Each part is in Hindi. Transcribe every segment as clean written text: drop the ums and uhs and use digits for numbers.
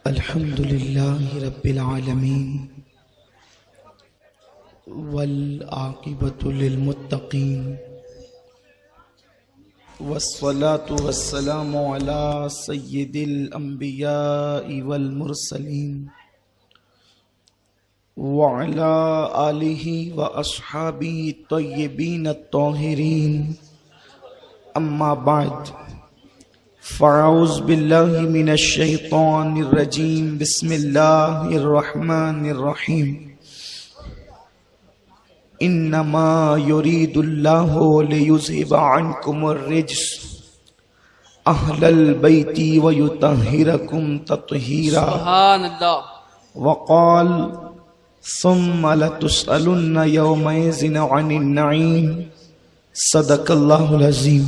अल्हम्दुलिल्लाहि रब्बिल आलमीन वल आक़िबतु लिल मुत्तक़ीन वस्सलातु वस्सलामु अला सय्यिदिल अंबियाइ वल मुरसलीन व अला आलिहि व अस्हाबिहि तय्यिबीन अत्ताहिरीन अम्मा बाद फ़अऊज़ु बिल्लाहि मिनश शैतानिर रजीम बिस्मिल्लाहिर रहमानिर रहीम इन्नमा युरीदुल्लाहु लियुज़हिबा अन्कुमुर रिज्स अहलल बैति व युतहिरकुम तत्हीरा सुब्हानअल्लाह वक़ाल सुम्मा लतुसअलुन्ना यौमइज़िन अनिन नईम सदक़ल्लाहुल अज़ीम।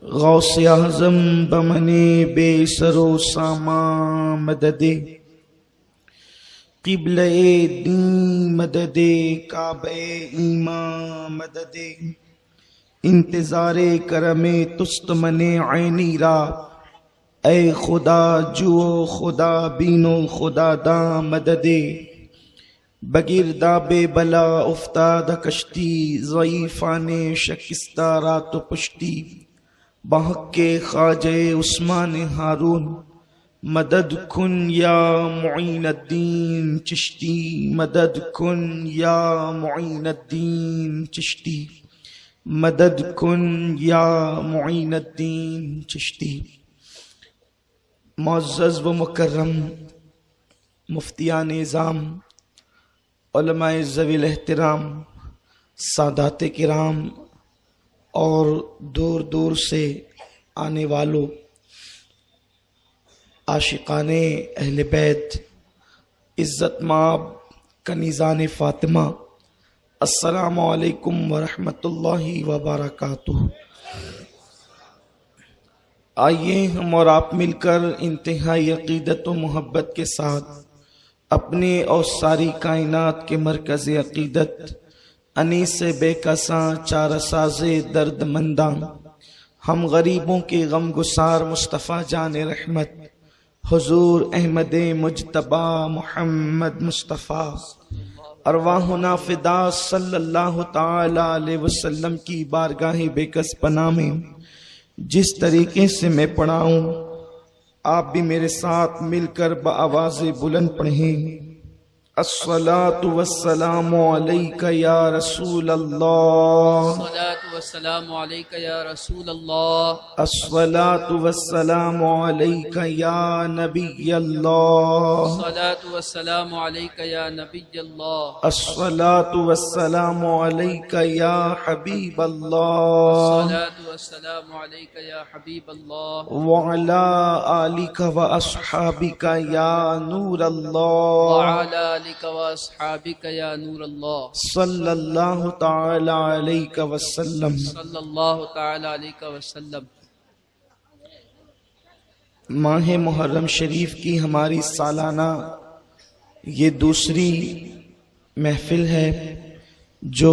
गौसे आज़म बमने बेसरो सामा मददे क़िबले दीन मददे काबे ईमान मददे इंतज़ारे करमे तुस्त मने ऐनी रा ऐ खुदा जुओ खुदा बीनो खुदा दा मददे बगिरदा बेबला उफ्ताद कश्ती ज़ईफ़ाने शकिस्ता रात पुश्ती बहके ख्वाजे उस्मान हारून मदद कुन या मुईनुद्दीन चिश्ती मदद कुन या मुईनुद्दीन चिश्ती मदद कुन या मुईनुद्दीन चिश्ती। मुअज़्ज़ज़ व मुकर्रम मुफ्तियान निज़ाम उलमाए ज़वील एहतराम सादाते किराम और दूर दूर से आने वालों आशिकाने अहले बैत इज़्ज़त माब कनीज़ाने फ़ातिमा अस्सलामु अलैकुम व रहमतुल्लाहि व बरकातुहू। आइए हम और आप मिलकर इंतहाई अक़ीदत व मोहब्बत के साथ अपने और सारी कायनात के मरकज़ अक़ीदत अनीस बेकसा चार साज़े दर्द मंदा हम गरीबों के गम गुसार मुस्तफ़ा जान रहमत हुजूर अहमद मुज्तबा मोहम्मद मुस्तफ़ा अरवाहुना फ़िदा सल्लल्लाहु ताला अलैहि वसल्लम की बारगाह बेकस पनाह में जिस तरीके से मैं पढ़ाऊँ आप भी मेरे साथ मिलकर बआवाज़े बुलंद पढ़ें। अस्सलातु वस्सलामु अलैका या रसूल अल्लाह अस्सलातु वस्सलामु अलैका या रसूल अल्लाह अस्सलातु वस्सलामु अलैका या नबी अल्लाह अस्सलातु वस्सलामु अलैका या नबी अल्लाह अस्सलातु वस्सलामु अलैका या हबीब अल्लाह अस्सलातु वस्सलामु अलैका या हबीब अल्लाह व अला आलिका व अस्हाबिका या नूर अल्लाह या नूर अल्लाह सल्लल्लाहु ताला अलैहि वसल्लम सल्लल्लाहु ताला अलैहि वसल्लम। माह मुहर्रम शरीफ की हमारी सालाना ये दूसरी महफिल है जो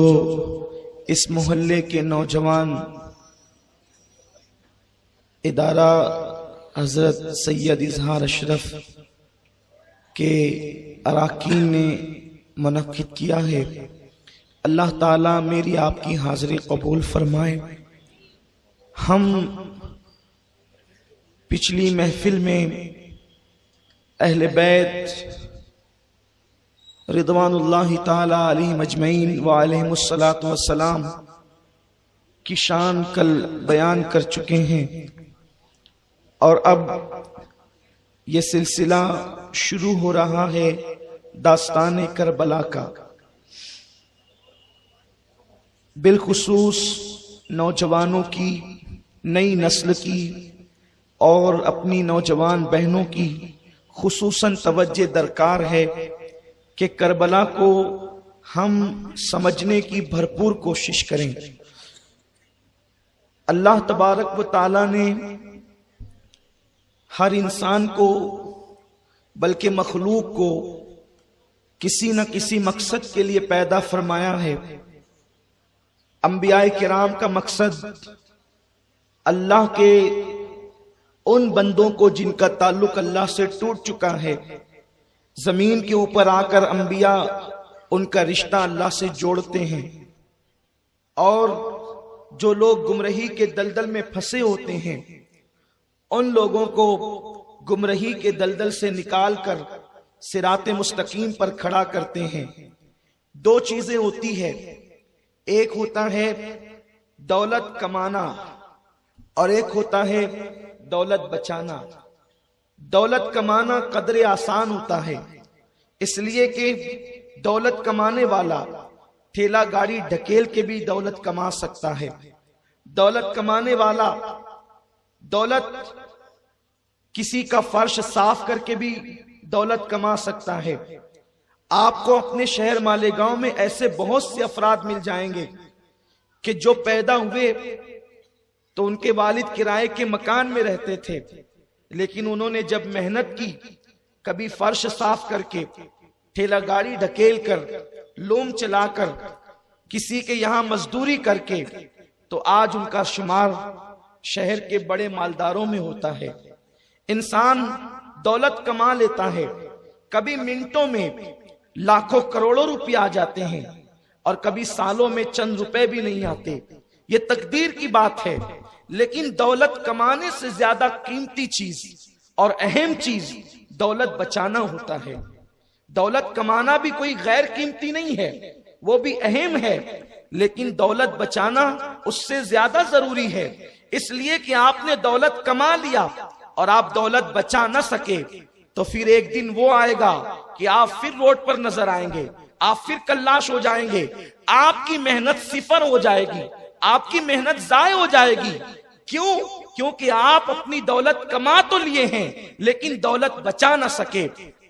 इस मोहल्ले के नौजवान इदारा हजरत सैयद इजहार अशरफ के अराकीन ने मुनक्किद किया है। अल्लाह ताला मेरी आपकी हाज़िरी कबूल फरमाए। हम पिछली महफिल में अहले बैत रिदवानुल्लाहि ताला अलैहिम अजमईन व अलैहिमुस्सलातु वस्सलाम की शान कल बयान कर चुके हैं और अब ये सिलसिला शुरू हो रहा है दास्तान करबला का। बिलखुसूस नौजवानों की, नई नस्ल की और अपनी नौजवान बहनों की खुसूसन तवज्जो दरकार है कि करबला को हम समझने की भरपूर कोशिश करें। अल्लाह तबारक व ताला ने हर इंसान को बल्कि मखलूक को किसी न किसी मकसद के लिए पैदा फरमाया है। अंबियाए किराम का मकसद अल्लाह के उन बंदों को जिनका ताल्लुक अल्लाह से टूट चुका है, जमीन के ऊपर आकर अंबिया उनका रिश्ता अल्लाह से जोड़ते हैं। और जो लोग गुमराही के दलदल में फंसे होते हैं, उन लोगों को गुमराही के दलदल से निकालकर सिराते मुस्तकीम पर खड़ा करते हैं। दो चीजें होती है, एक होता है दौलत कमाना और एक होता है दौलत बचाना। दौलत कमाना कदरे आसान होता है, इसलिए कि दौलत कमाने वाला ठेला गाड़ी ढकेल के भी दौलत कमा सकता है। दौलत कमाने वाला दौलत किसी का फर्श साफ करके भी दौलत कमा सकता है। आपको अपने शहर मालेगांव में ऐसे बहुत से अफराद मिल जाएंगे कि जो पैदा हुए तो उनके वालिद किराए के मकान में रहते थे, लेकिन उन्होंने जब मेहनत की, कभी फर्श साफ करके, ठेला गाड़ी ढकेल कर, लोम चलाकर, किसी के यहां मजदूरी करके, तो आज उनका शुमार शहर के बड़े मालदारों में होता है। इंसान दौलत कमा लेता है, कभी मिनटों में लाखों करोड़ों रुपए आ जाते हैं और कभी सालों में चंद रुपए भी नहीं आते। ये तकदीर की बात है। लेकिन दौलत कमाने से ज्यादा कीमती चीज और अहम चीज दौलत बचाना होता है। दौलत कमाना भी कोई गैर कीमती नहीं है, वो भी अहम है, लेकिन दौलत बचाना उससे ज्यादा जरूरी है। इसलिए कि आपने दौलत कमा लिया और आप दौलत बचा न सके, तो फिर एक दिन वो आएगा कि आप फिर रोड पर नजर आएंगे, आप फिर कल्लाश हो जाएंगे, आपकी मेहनत सिफर हो जाएगी, आपकी मेहनत जाय हो जाएगी। क्यों? क्योंकि आप अपनी दौलत कमा तो लिए हैं, लेकिन दौलत बचा ना सके।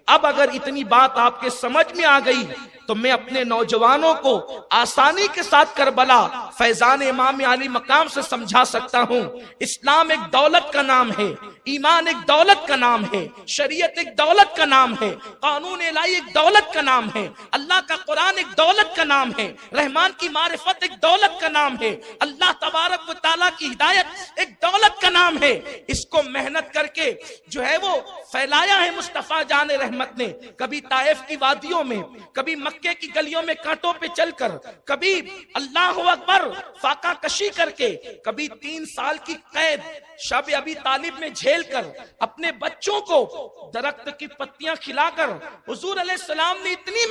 अब अगर इतनी बात आपके समझ में आ गई तो मैं अपने नौजवानों को आसानी के साथ करबला फैजान इमाम अली मकाम से समझा सकता हूँ। इस्लाम एक दौलत का नाम है, ईमान एक दौलत का नाम है, शरीयत एक दौलत का नाम है, कानून इलाही एक दौलत का नाम है, अल्लाह का कुरान एक दौलत का नाम है, रहमान की मारिफत एक दौलत का नाम है, अल्लाह तबारक व तआला की हिदायत एक दौलत का नाम है। इसको मेहनत करके जो है वो फैलाया है मुस्तफा जान रहमत ने, कभी ताइफ की वादियों में, कभी मक्के की गलियों में कांटों पे चलकर, कभी अल्लाह अकबर फाका कशी करके, कभी 3 साल की कैद शब अबी तालिब में झेल कर, अपने बच्चों को दरख्त की पत्तियां खिलाकर हुजूर अलैहिस्सलाम ने इतनी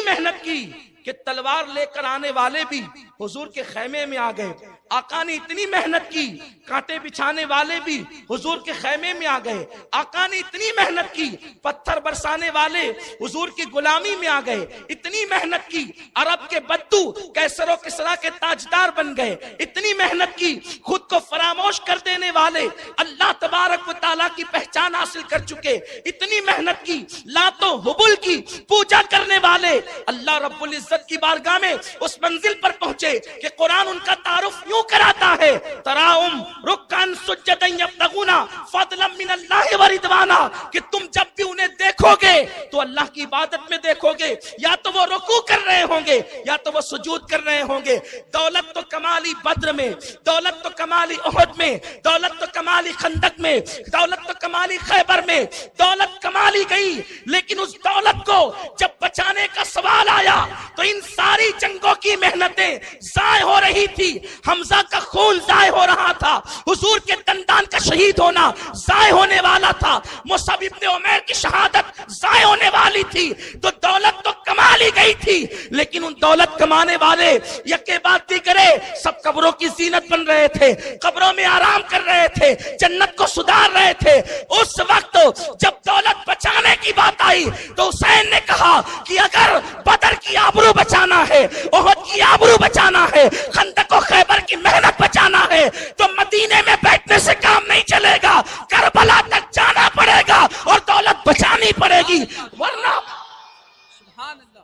मेहनत की कि तलवार लेकर आने वाले भी हुजूर के खेमे में आ गए। आका ने इतनी मेहनत की, कांटे बिछाने वाले भी हुजूर के खेमे में आ गए। आका ने इतनी मेहनत की, पत्थर बरसाने वाले हुजूर की गुलामी में आ गए। इतनी मेहनत की, अरब के बद्दू कैसर और किसरा के ताजदार बन गए। इतनी मेहनत की, खुद को फरामोश कर देने वाले अल्लाह तबारक व तआला की पहचान हासिल कर चुके। इतनी मेहनत की, लातो हुबुल की पूजा करने वाले अल्लाह रब्बुल इज्जत की बारगाह में उस मंजिल पर पहुंचे कि कुरान उनका तारुफ यूं कराता है, तराउम रुक्कान सुज्जदन यब्तगूना फदलन मिनल्लाहि व रिदवाना, कि तुम जब भी उन्हें देखोगे तो अल्लाह की इबादत में देखोगे, या तो वो रुकू कर रहे होंगे या तो वो सुजूद कर रहे होंगे। दौलत तो कमाली बद्र में, दौलत तो कमाली उहद में, दौलत तो कमाली खंदक में, दौलत तो कमाली खैबर में, दौलत कमाली गई। लेकिन उस दौलत को जब बचाने का सवाल आया तो इन सारी जंगों की मेहनतें जाय हो रही थी। हमजा का खून जाय हो रहा था, हुजूर के दंदान का शहीद होना जाय होने वाला था, मुसअब इब्न उमैर की शहादत जाय होने वाली थी। तो दौलत तो कमा ली गई थी, लेकिन उन दौलत कमाने वाले यके बात ही करे सब कब्रों की जीनत बन रहे थे, कब्रों में आराम कर रहे थे, जन्नत को सुधार रहे थे। उस वक्त जब दौलत बचाने की बात आई तो हुसैन ने कहा कि अगर बदर की आबरू बचाना है, उहद की आबरू बचाना है, खंदक और खैबर की मेहनत बचाना है, तो मदीने में बैठने से काम नहीं चलेगा, करबला तक जाना पड़ेगा और दौलत बचानी पड़ेगी।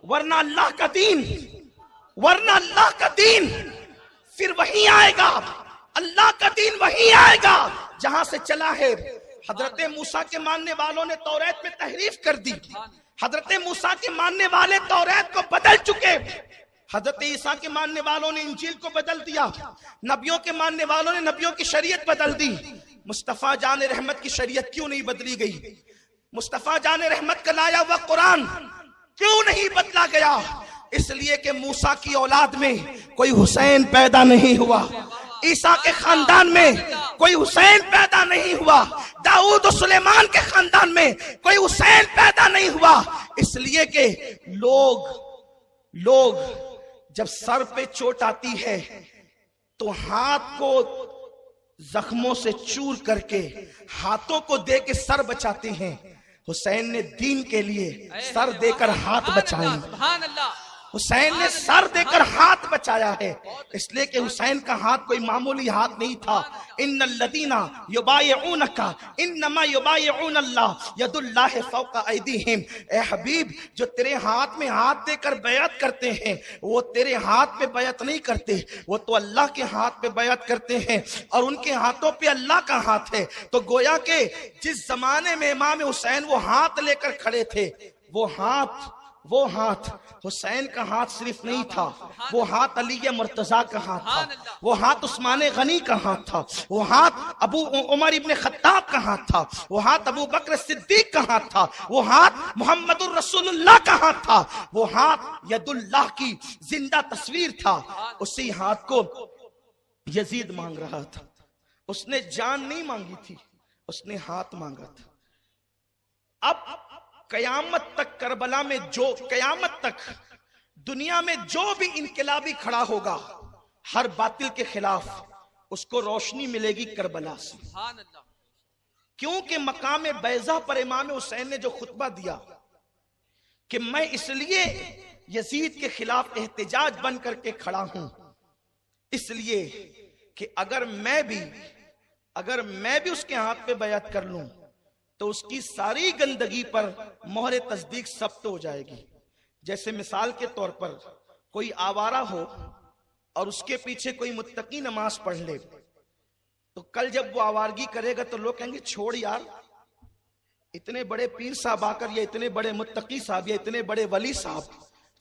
वरना अल्लाह का दीन फिर वही आएगा, अल्लाह का दीन वही आएगा जहां से चला है। हजरत मूसा के मानने वालों ने तौरात में तहरीफ कर दी, हजरत मूसा के मानने वाले तौरात को बदल चुके, हजरत ईसा के मानने वालों ने इंजील को बदल दिया, नबियों के मानने वालों ने नबियों की शरीयत बदल दी। मुस्तफ़ा जान रहमत की शरीयत क्यों नहीं बदली गई? मुस्तफ़ा जान रहमत का लाया हुआ कुरान क्यों नहीं बदला गया? इसलिए कि मूसा की औलाद में कोई हुसैन पैदा नहीं हुआ, ईसा के खानदान में कोई हुसैन पैदा नहीं हुआ, दाऊद और सुलेमान के खानदान में कोई हुसैन पैदा नहीं हुआ। इसलिए कि लोग जब सर पे चोट आती है तो हाथ को जख्मों से चूर करके हाथों को दे के सर बचाते हैं। हुसैन ने दीन के लिए सर देकर हाथ बचाए, हुसैन ने सर देकर हाथ बचाया है। इसलिए कि हुसैन का हाथ कोई मामूली हाथ नहीं था। इन्नल्लज़ीना युबायिऊनका इन्नमा युबायिऊनल्लाह यदुल्लाहि फौका ऐदीहिम। ए हबीब, जो तेरे हाथ में हाथ देकर बैत करते हैं वो तेरे हाथ पे बैत नहीं करते, वो तो अल्लाह के हाथ पे बैत करते हैं और उनके हाथों पे अल्लाह का हाथ है। तो गोया के जिस जमाने में इमाम हुसैन वो हाथ लेकर खड़े थे, वो हाथ हुसैन का हाथ सिर्फ नहीं था, वो हाथ अली मुर्तजा का हाथ था, वो हाथ उस्मान गनी का हाथ था, वो हाथ अबू उमर इब्ने खत्ताब का हाथ था, वो हाथ अबू बकर सिद्दीक का हाथ था, वो हाथ मुहम्मदुर रसूलुल्लाह का हाथ था, वो हाथ यदुल्लाह की जिंदा तस्वीर था। उसी हाथ को यजीद मांग रहा था। उसने जान नहीं मांगी थी, उसने हाथ मांगा था। अब कयामत तक करबला में कयामत तक दुनिया में जो भी इनकलाबी खड़ा होगा हर बातिल के खिलाफ, उसको रोशनी मिलेगी करबला से। क्योंकि मकाम बैज़ा पर इमाम हुसैन ने जो खुतबा दिया कि मैं इसलिए यजीद के खिलाफ एहतिजाज बन करके खड़ा हूं, इसलिए कि अगर मैं भी उसके हाथ पे बैत कर लूं तो उसकी सारी गंदगी पर मोहर तस्दीक सब्त हो जाएगी। जैसे मिसाल के तौर पर कोई आवारा हो और उसके पीछे कोई मुत्तकी नमाज पढ़ ले, तो कल जब वो आवारगी करेगा तो लोग कहेंगे छोड़ यार, इतने बड़े पीर साहब आकर या इतने बड़े मुत्तकी साहब या इतने बड़े वली साहब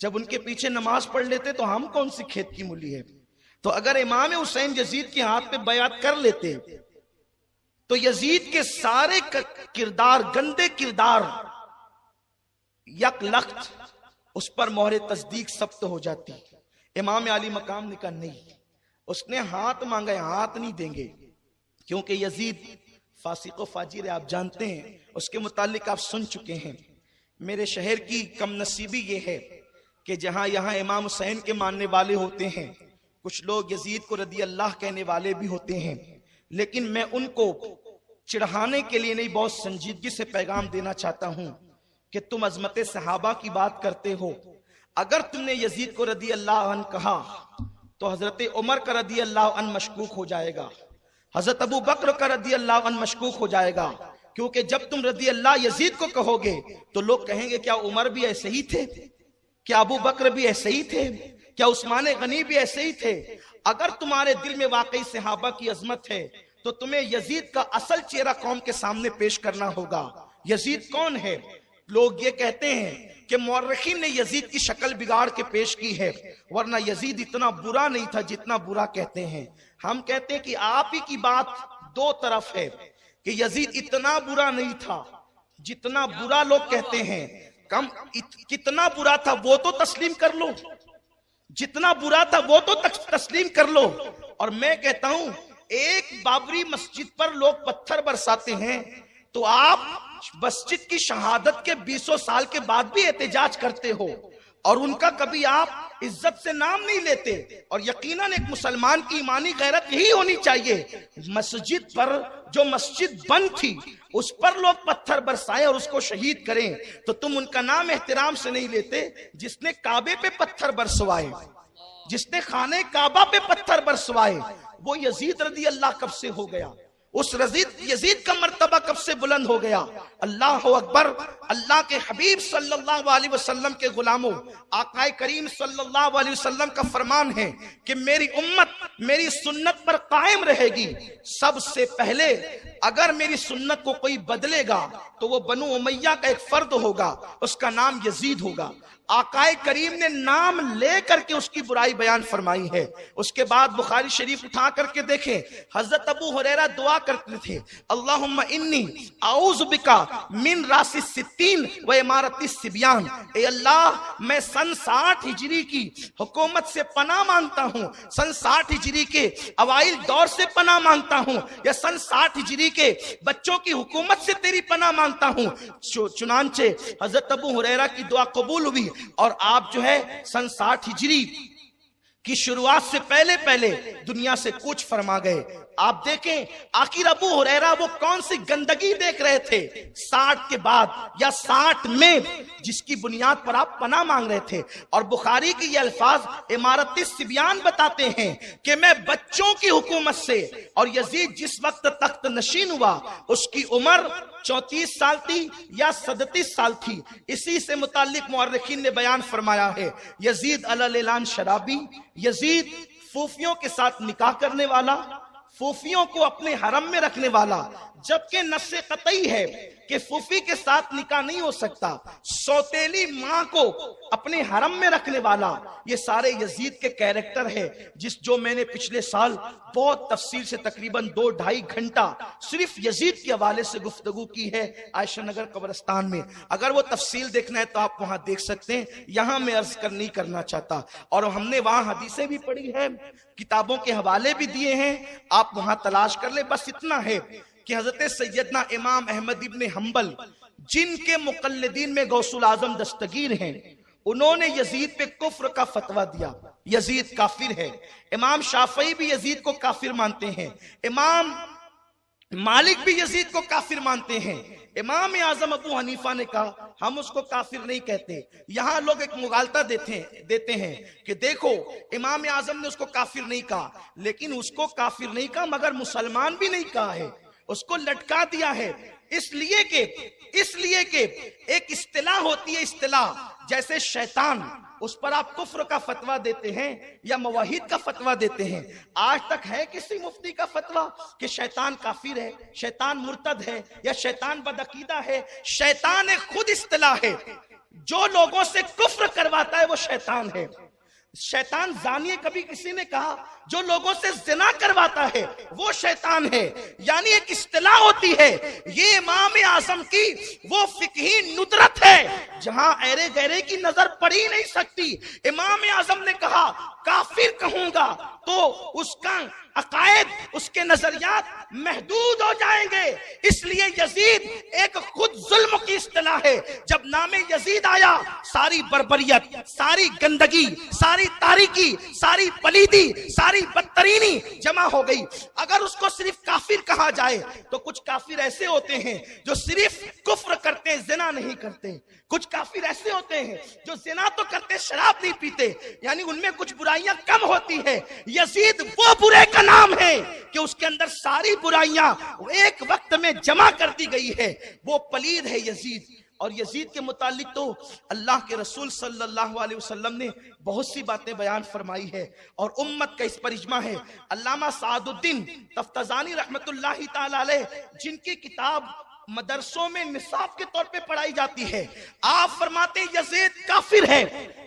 जब उनके पीछे नमाज पढ़ लेते तो हम कौन सी खेत की मूली है। तो अगर इमाम हुसैन यजीद के हाथ पे बयात कर लेते तो यजीद के सारे किरदार, गंदे किरदार यकलख्त उस पर मोहरे तस्दीक सब्त हो जाती। इमाम अली मकाम ने कहा नहीं, उसने हाथ मांगा, हाथ नहीं देंगे, क्योंकि यजीद फासिक व फाजिर है, आप जानते हैं, उसके मुतालिक आप सुन चुके हैं। मेरे शहर की कम नसीबी ये है कि जहां यहां इमाम हुसैन के मानने वाले होते हैं, कुछ लोग यजीद को रदी अल्लाह कहने वाले भी होते हैं, लेकिन मैं उनको चिढ़ाने के लिए नहीं, बहुत संजीदगी से पैगाम देना चाहता हूं कि तुम अजमत सहाबा की बात करते हो। अगर तुमने यजीद को रदी अल्लाह अन कहा तो हजरत उमर का रदी अल्लाह अन मशकूक हो जाएगा, हजरत अबू बकर का रदी अल्लाह अन मशकूक हो जाएगा। क्योंकि जब तुम रदी अल्लाह यजीद को कहोगे तो लोग कहेंगे क्या उमर भी ऐसे ही थे, क्या अबू बकर भी ऐसे ही थे, क्या उस्मान गनी भी ऐसे ही थे। अगर तुम्हारे दिल में वाकई सहाबा की अजमत है तो तुम्हें यजीद का असल चेहरा कौम के सामने पेश करना होगा। यजीद कौन है? लोग ये कहते हैं कि मुअर्रिखीन ने यजीद की शक्ल बिगाड़ के पेश की है, वरना यजीद इतना बुरा नहीं था जितना बुरा कहते हैं। हम कहते हैं कि आप ही की बात दो तरफ है कि यजीद इतना बुरा नहीं था जितना बुरा लोग कहते हैं। कितना बुरा था वो तो तस्लीम कर लो, जितना बुरा था वो तो तस्लीम कर लो। और मैं कहता हूं एक बाबरी मस्जिद पर लोग पत्थर बरसाते हैं तो आप मस्जिद की शहादत के 20 साल के बाद भी एहतजाज करते हो और उनका कभी आप इज्जत से नाम नहीं लेते। और यकीनन एक मुसलमान की ईमानी गैरत यही होनी चाहिए, मस्जिद पर जो मस्जिद बंद थी उस पर लोग पत्थर बरसाएं और उसको शहीद करें तो तुम उनका नाम एहतराम से नहीं लेते। जिसने काबे पे पत्थर बरसवाए, जिसने खाने काबा पे पत्थर बरसवाए, वो यजीद रदी अल्लाह कब से हो गया? उस यजीद का मर्तबा कब से बुलंद हो गया? अल्लाह अकबर। अल्लाह के हबीब सल्लल्लाहु अलैहि वसल्लम के गुलामों, आकाए करीम सल्लल्लाहु अलैहि वसल्लम का फरमान है कि मेरी उम्मत मेरी सुन्नत पर कायम रहेगी। सबसे पहले अगर मेरी सुन्नत को कोई बदलेगा तो वो बनु उमैया का एक फर्द होगा, उसका नाम यजीद होगा। आकाए करीम ने नाम लेकर के उसकी बुराई बयान फरमाई है। उसके बाद बुखारी शरीफ उठा करके देखें, हजरत अबू हुरैरा दुआ करते थे, अल्लाहुम्मा इन्नी आऊज़ु बिका मिन रासी सित्तीन व इमारती सिबियान। ए अल्लाह, मैं सन 60 हिजरी की हुकूमत से पनाह मांगता हूँ, सन 60 हिजरी के अवाइल दौर से पनाह मांगता हूँ, या सन 60 हिजरी के बच्चों की हुकूमत से तेरी पनाह मांगता हूँ। चुनांचे हजरत अबू हुरैरा की दुआ कबूल हुई और आप जो है सन 60 हिजरी की शुरुआत से पहले पहले दुनिया से कूच फरमा गए। आप देखें आखिर अबू हुरैरा वो कौन सी गंदगी देख रहे थे 60 के बाद या 60 में, जिसकी बुनियाद पर आप पनाह मांग रहे थे। और बुखारी के ये अल्फाज इमारती सिबियान बताते हैं कि मैं बच्चों की हुकूमत से, और यजीद जिस वक्त तख्त नशीन हुआ उसकी उम्र 34 साल थी या 37 साल थी। इसी से मुताल्लिक मुअर्रिखीन ने बयान फरमाया है, यजीद अलल ऐलान शराबी, यजीद फूफियों के साथ निकाह करने वाला, फूफियों को अपने हरम में रखने वाला, जबकि नस्से कतई है कि फूफी के साथ निकाह नहीं हो सकता, सौतेली मां को अपने हरम में रखने वाला। ये सारे यजीद के कैरेक्टर है, जो मैंने पिछले साल बहुत तफसील से तकरीबन 2-2.5 घंटा सिर्फ यजीद के हवाले से गुफ्तगू की है आयशा नगर कब्रिस्तान में। अगर वो तफसील देखना है तो आप वहां देख सकते हैं, यहां मैं अर्ज नहीं करना चाहता। और हमने वहां हदीसें भी पढ़ी है, किताबों के हवाले भी दिए हैं, आप वहां तलाश कर ले। बस इतना है कि हजरत सैयदना इमाम अहमद इब्न हंबल, जिनके मुकल्लिदीन में गौसुल आजम दस्तगीर हैं, उन्होंने यजीद पे कुफ्र का फतवा दिया, यजीद काफिर है। इमाम शाफई भी यजीद को काफिर मानते हैं, इमाम मालिक भी यजीद को काफिर मानते हैं। इमाम आजम अबू हनीफा ने कहा हम उसको काफिर नहीं कहते। यहां लोग एक मुगालता देते हैं कि देखो इमाम आजम ने उसको काफिर नहीं कहा, लेकिन उसको काफिर नहीं कहा मगर मुसलमान भी नहीं कहा है, उसको लटका दिया है। इसलिए कि एक इस्तिलाह होती है, इस्तिलाह जैसे शैतान, उस पर आप कुफ्र का फतवा देते हैं या मवाहिद का फतवा देते हैं। आज तक है किसी मुफ्ती का फतवा कि शैतान काफिर है, शैतान मुर्तद है या शैतान बदअकीदा है? शैतान एक खुद इस्तिलाह है, जो लोगों से कुफ्र करवाता है वो शैतान है। शैतान जानिए कभी किसी ने कहा, जो लोगों से जिना करवाता है वो शैतान है। यानी एक इस्तिलाह होती है, ये इमाम आजम की वो फिकही नुदरत है जहां ऐरे गहरे की नजर पड़ ही नहीं सकती। इमाम आजम ने कहा काफिर कहूंगा तो उसका अकायद, उसके नजरियात महदूद हो जाएंगे। इसलिए यजीद एक खुद जुल्म की इस्तिलाह है। जब नामे यजीद आया, सारी बर्बरियत, सारी गंदगी, सारी तारीकी, सारी पलीदी, सारी बदतरीनी जमा हो गई। अगर उसको सिर्फ काफिर कहा जाए तो कुछ काफिर ऐसे होते हैं जो सिर्फ कुफ्र करते हैं, जिना नहीं करते। कुछ काफिर ऐसे होते हैं जो जिना तो करते, शराब नहीं पीते, यानी उनमें कुछ बुराइयां कम होती है। यजीद वो बुरे का नाम है कि उसके अंदर सारी बुराइयां एक वक्त में जमा कर दी गई है, वो पलीद है यजीद। और यजीद के मुतालिक तो अल्लाह के रसूल सल्लल्लाहु अलैहि वसल्लम ने बहुत सी बातें बयान फरमाई है और उम्मत का इस पर इज्मा है। अल्लामा सादुद्दीन तफ्ताजानी रहमतुल्लाहि ताला अलैह, जिनकी किताब मदरसों में निसाब के तौर पे पढ़ाई जाती है, आप फरमाते हैं यजीद काफिर है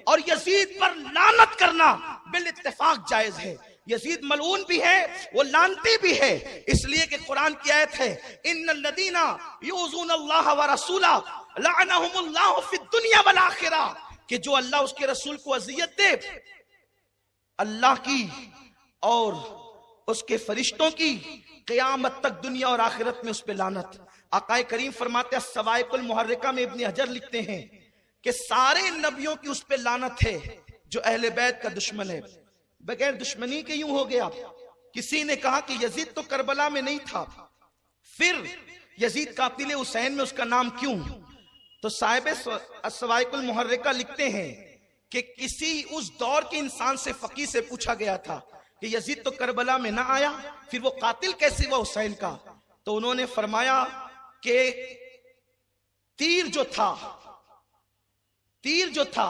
और यजीद पर लानत करना बिल इत्तेफाक जायज है। यजीद मलऊन भी है, वो लानती भी है, इसलिए कि कुरान की आयत है इन्नल लदीना युज़ूनल्लाह व रसूला लअनहुमुल्लाहु फिद दुनिया वल आखिरा, कि जो अल्लाह उसके रसूल को अजियत दे, अल्लाह की और उसके फरिश्तों की क़यामत तक दुनिया और आखिरत में उस पे लानत। आकाए करीम फरमाते हैं, सवाइकुल मुहर्रिका में इब्न हजर लिखते हैं कि सारे नबियों की उस पे लानत है जो अहले बैत का दुश्मन है। बगैर दुश्मनी के यूं हो गया। किसी ने कहा कि यजीद तो करबला में नहीं था, फिर यजीद कातिल हुसैन में उसका नाम क्यों? तो साहिब सवाइकुल मुहर्रिका लिखते हैं कि किसी उस दौर के इंसान से, फकीह से पूछा गया था कि यजीद तो करबला में ना आया, फिर वो कातिल कैसे हुआ हुसैन का? तो उन्होंने फरमाया कि तीर जो था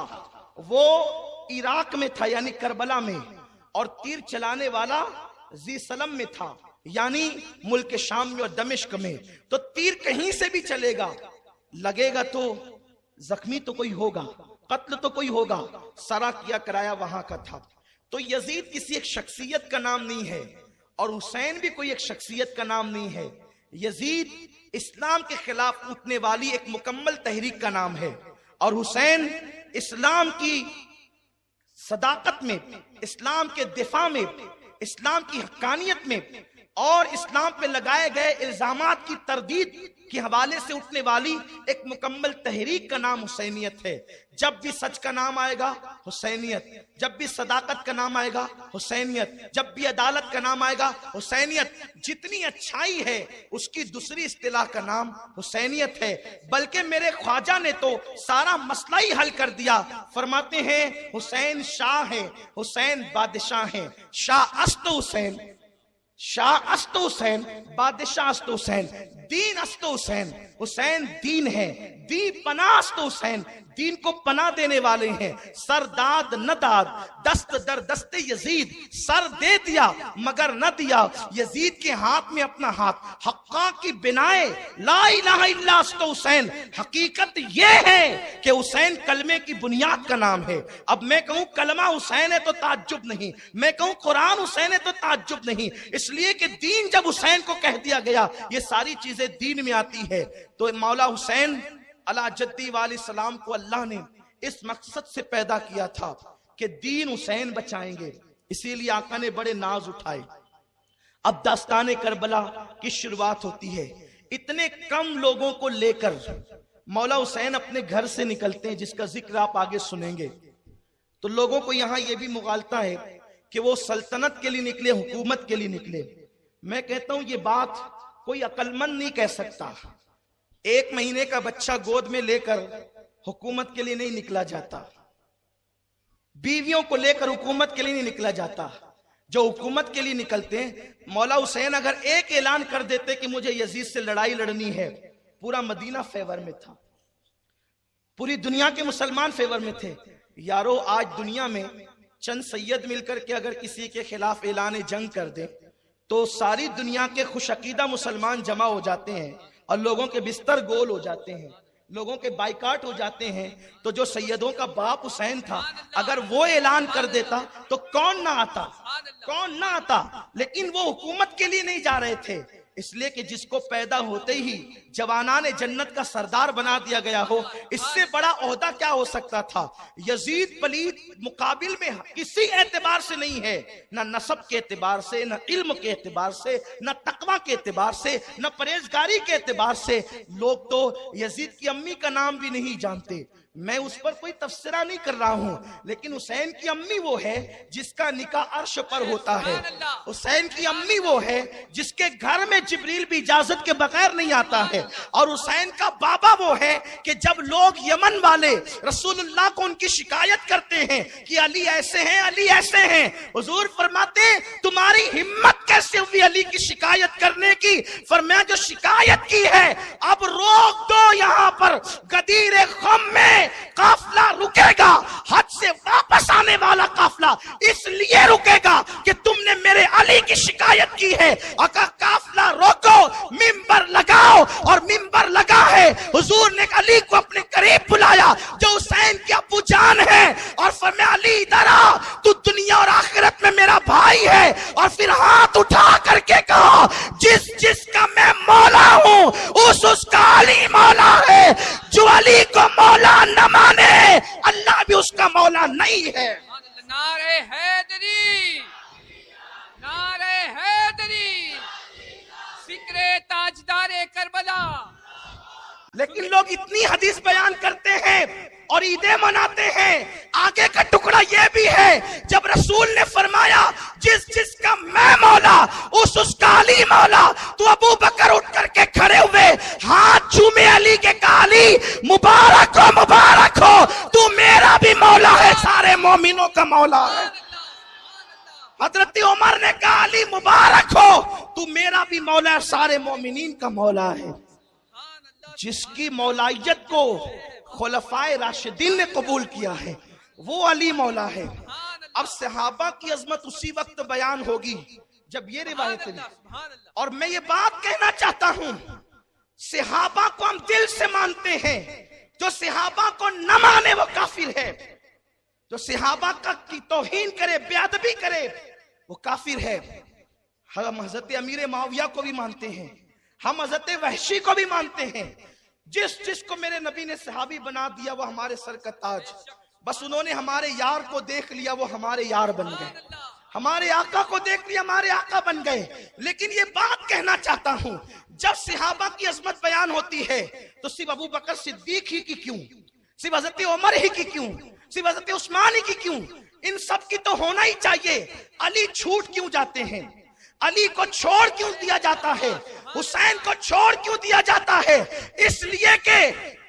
वो इराक में था, यानी करबला में, और तीर चलाने वाला जी सलम में था। यानी मुल्क शाम में और दमिश्क में। तो तीर कहीं से भी चलेगा, लगेगा तो जख्मी तो कोई होगा, कत्ल तो कोई होगा। सारा किया कराया वहां का था। तो यजीद किसी एक शख्सियत का नाम नहीं है और हुसैन भी कोई एक शख्सियत का नाम नहीं है। यजीद इस्लाम के खिलाफ उठने वाली एक मुकम्मल तहरीक का नाम है और हुसैन इस्लाम की सदाकत में, इस्लाम के दिफा में, इस्लाम की हक्कानियत में और इस्लाम पे लगाए गए इल्जामात की तरदीद के हवाले से उठने वाली एक मुकम्मल तहरीक का नाम हुसैनियत है। जब भी सच का नाम आएगा हुसैनियत, जब भी सदाकत का नाम आएगा हुसैनियत, जब भी अदालत का नाम आएगा हुसैनियत। जितनी अच्छाई है उसकी दूसरी इस्तिलाह का नाम हुसैनियत है। बल्कि मेरे ख्वाजा ने तो सारा मसला ही हल कर दिया। फरमाते हैं हुसैन शाह है, हुसैन बादशाह है। शाह अस्त हुसैन, शाह अस्त हुसैन, बादशाह अस्त हुसैन, दीन अस्त हुसैन। हुसैन दीन है, दी पनाह अस्त हुसैन, दीन को पनाह देने वाले हैं। सर दाद न दाद, दस्त दर दस्ते यजीद, सर दे दिया मगर न दिया यजीद के हाथ में अपना हाथ। हक्का की बिनाए ला इलाहा इल्ला अस्त हुसैन। हकीकत यह है कि हुसैन कलमे की बुनियाद का नाम है। अब मैं कहूं कलमा हुसैन है तो ताज्जुब नहीं, मैं कहूं कुरान हुसैन है तो ताज्जुब नहीं, इसलिए कि दीन जब हुसैन को कह दिया गया ये सारी चीजें दीन में आती है। तो मौला हुसैन अला जद्दी वाले सलाम को अल्लाह ने इस मकसद से पैदा किया था कि दीन हुसैन बचाएंगे, इसीलिए आका ने बड़े नाज उठाए। अब दास्ताने करबला की शुरुआत होती है। इतने कम लोगों को लेकर मौला हुसैन अपने घर से निकलते हैं, जिसका जिक्र आप आगे सुनेंगे। तो लोगों को यहां यह भी मुगालता है कि वो सल्तनत के लिए निकले, हुकूमत के लिए निकले। मैं कहता हूं ये बात कोई अक्लमंद नहीं कह सकता। 1 महीने का बच्चा गोद में लेकर हुकूमत के लिए नहीं निकला जाता, बीवियों को लेकर हुकूमत के लिए नहीं निकला जाता। जो हुकूमत के लिए निकलते हैं, मौला हुसैन अगर एक ऐलान कर देते कि मुझे यजीद से लड़ाई लड़नी है, पूरा मदीना फेवर में था, पूरी दुनिया के मुसलमान फेवर में थे। यारो आज दुनिया में चंद सैयद मिलकर के अगर किसी के खिलाफ ऐलान जंग कर दे तो सारी दुनिया के खुशअकीदा मुसलमान जमा हो जाते हैं और लोगों के बिस्तर गोल हो जाते हैं, लोगों के बाइकाट हो जाते हैं। तो जो सैयदों का बाप हुसैन था, अगर वो ऐलान कर देता तो कौन ना आता, कौन ना आता। लेकिन वो हुकूमत के लिए नहीं जा रहे थे, इसलिए कि जिसको पैदा होते ही जवानाने जन्नत का सरदार बना दिया गया हो, इससे बड़ा ओहदा क्या हो सकता था। यजीद पलीद मुकाबिल में किसी एतबार से नहीं है, न नसब के एतबार से, न इल्म के एतबार से, न तकवा के एतबार से, न परहेजगारी के एतबार से। लोग तो यजीद की अम्मी का नाम भी नहीं जानते। मैं उस पर कोई तफसीरा नहीं कर रहा हूं, लेकिन हुसैन की अम्मी वो है जिसका निकाह अर्श पर होता है। हुसैन की अम्मी वो है जिसके घर में जिब्रील भी इजाजत के बगैर नहीं आता है। और हुसैन का बाबा वो है कि जब लोग यमन वाले रसूलुल्लाह को उनकी शिकायत करते हैं कि अली ऐसे हैं, अली ऐसे हैं, हुजूर फरमाते तुम्हारी हिम्मत कैसे हुई अली की शिकायत करने की। फरमाया जो शिकायत की है अब रोक दो, यहां पर गदीर ख़म में काफिला रुकेगा, हज से वापस आने वाला काफिला इसलिए रुकेगा कि तुमने मेरे अली की शिकायत की है। अगर काफिला रोको, मिंबर लगाओ, और मिंबर लगा है। हुजूर ने अली को अपने करीब बुलाया जो हुसैन की अब्बू जान है, और फरमाया अली इधर आ, तू दुनिया और आखिरत में मेरा भाई है। और फिर हाथ उठा करके कहा जिस जिसका मैं मौला हूं उसका अली मौला है। जो अली को मौला न माने अल्लाह भी उसका मौला नहीं है। नारे हैदरी, नारे हैदरी, जिक्रे ताजदारे करबला। लेकिन लोग इतनी हदीस बयान करते हैं और ईदें मनाते हैं। आगे का टुकड़ा यह भी है जब रसूल ने फरमाया जिस जिसका मैं मौला उसका अली मौला, तो अबू बकर उठ करके खड़े हुए, हाथ चूमे अली के कहा अली मुबारक हो, मुबारक हो, तू मेरा भी मौला है, सारे मोमिनों का मौला है। हजरत उमर ने कहा अली मुबारक हो, तू मेरा भी मौला है, सारे मोमिनीन का मौला है। जिसकी मौलाइयत को खुलफाए राशिदीन ने कबूल किया है वो अली मौला है। अब सहाबा की अजमत उसी वक्त बयान होगी जब ये रिवायत हुई। सुभान अल्लाह। और मैं ये बात कहना चाहता हूं, सहाबा को हम दिल से मानते हैं, जो सहाबा को न माने वो काफिर है, जो सहाबा का की तौहीन करे, बेअदबी करे, वो काफिर है। हम हजरत अमीर माविया को भी मानते हैं, हम हजरत वहशी को भी मानते हैं। जिसको मेरे नबी ने सहाबी बना दिया वो हमारे सर का ताज। बस उन्होंने हमारे यार को देख लिया, वो हमारे यार बन गए, हमारे आका को देख लिया, हमारे आका बन गए। लेकिन ये बात कहना चाहता हूं, जब सहाबा की अजमत बयान होती है तो सिर्फ अबू बकर सिद्दीक ही की क्यों, सिर्फ हजरत उमर ही की क्यों, सिर्फ हजरत उस्मान ही की क्यों? इन सब की तो होना ही चाहिए। अली छूट क्यों जाते हैं? अली को छोड़ क्यों दिया जाता है? हुसैन को छोड़ क्यों दिया जाता है? इसलिए कि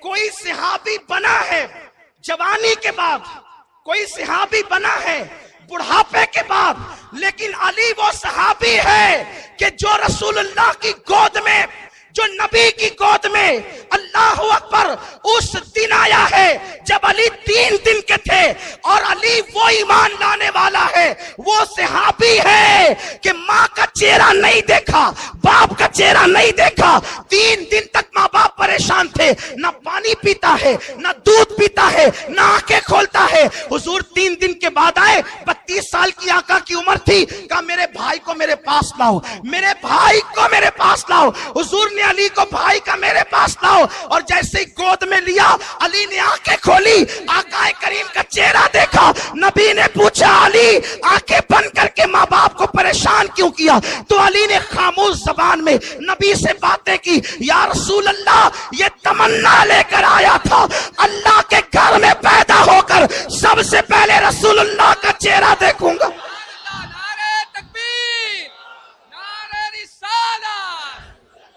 कोई सहाबी बना है जवानी के बाद, कोई सहाबी बना है बुढ़ापे के बाद, लेकिन अली वो सहाबी है कि जो रसूलुल्लाह की गोद में, जो नबी की गोद में, अल्लाह अकबर, उस दिन आया है जब अली 3 दिन के थे। और अली वो ईमान लाने वाला है, वो सहाबी है कि माँ का चेहरा नहीं देखा, बाप का चेहरा नहीं देखा। 3 दिन तक माँ बाप परेशान थे, ना पानी पीता है, ना दूध पीता है, ना आंखें खोलता है। हुजूर 3 दिन के बाद आए, 32 साल की आका की उम्र थी। कहा मेरे भाई को मेरे पास लाओ, मेरे भाई को मेरे पास लाओ। हुजूर ने अली को भाई का मेरे पास लाओ, और जैसे ही गोद में लिया, अली ने आंखें खोली, आका करीम का चेहरा देखा। नबी ने पूछा अली आंखें बंद करके माँ बाप को परेशान क्यों किया? तो अली ने खामोश जबान में नबी से बातें की। या रसूल अल्लाह, ये तमन्ना लेकर आया था, अल्लाह के घर में पैदा होकर सबसे पहले रसूलुल्लाह का चेहरा देखूंगा। नारे तकबीर, नारे रिसालत,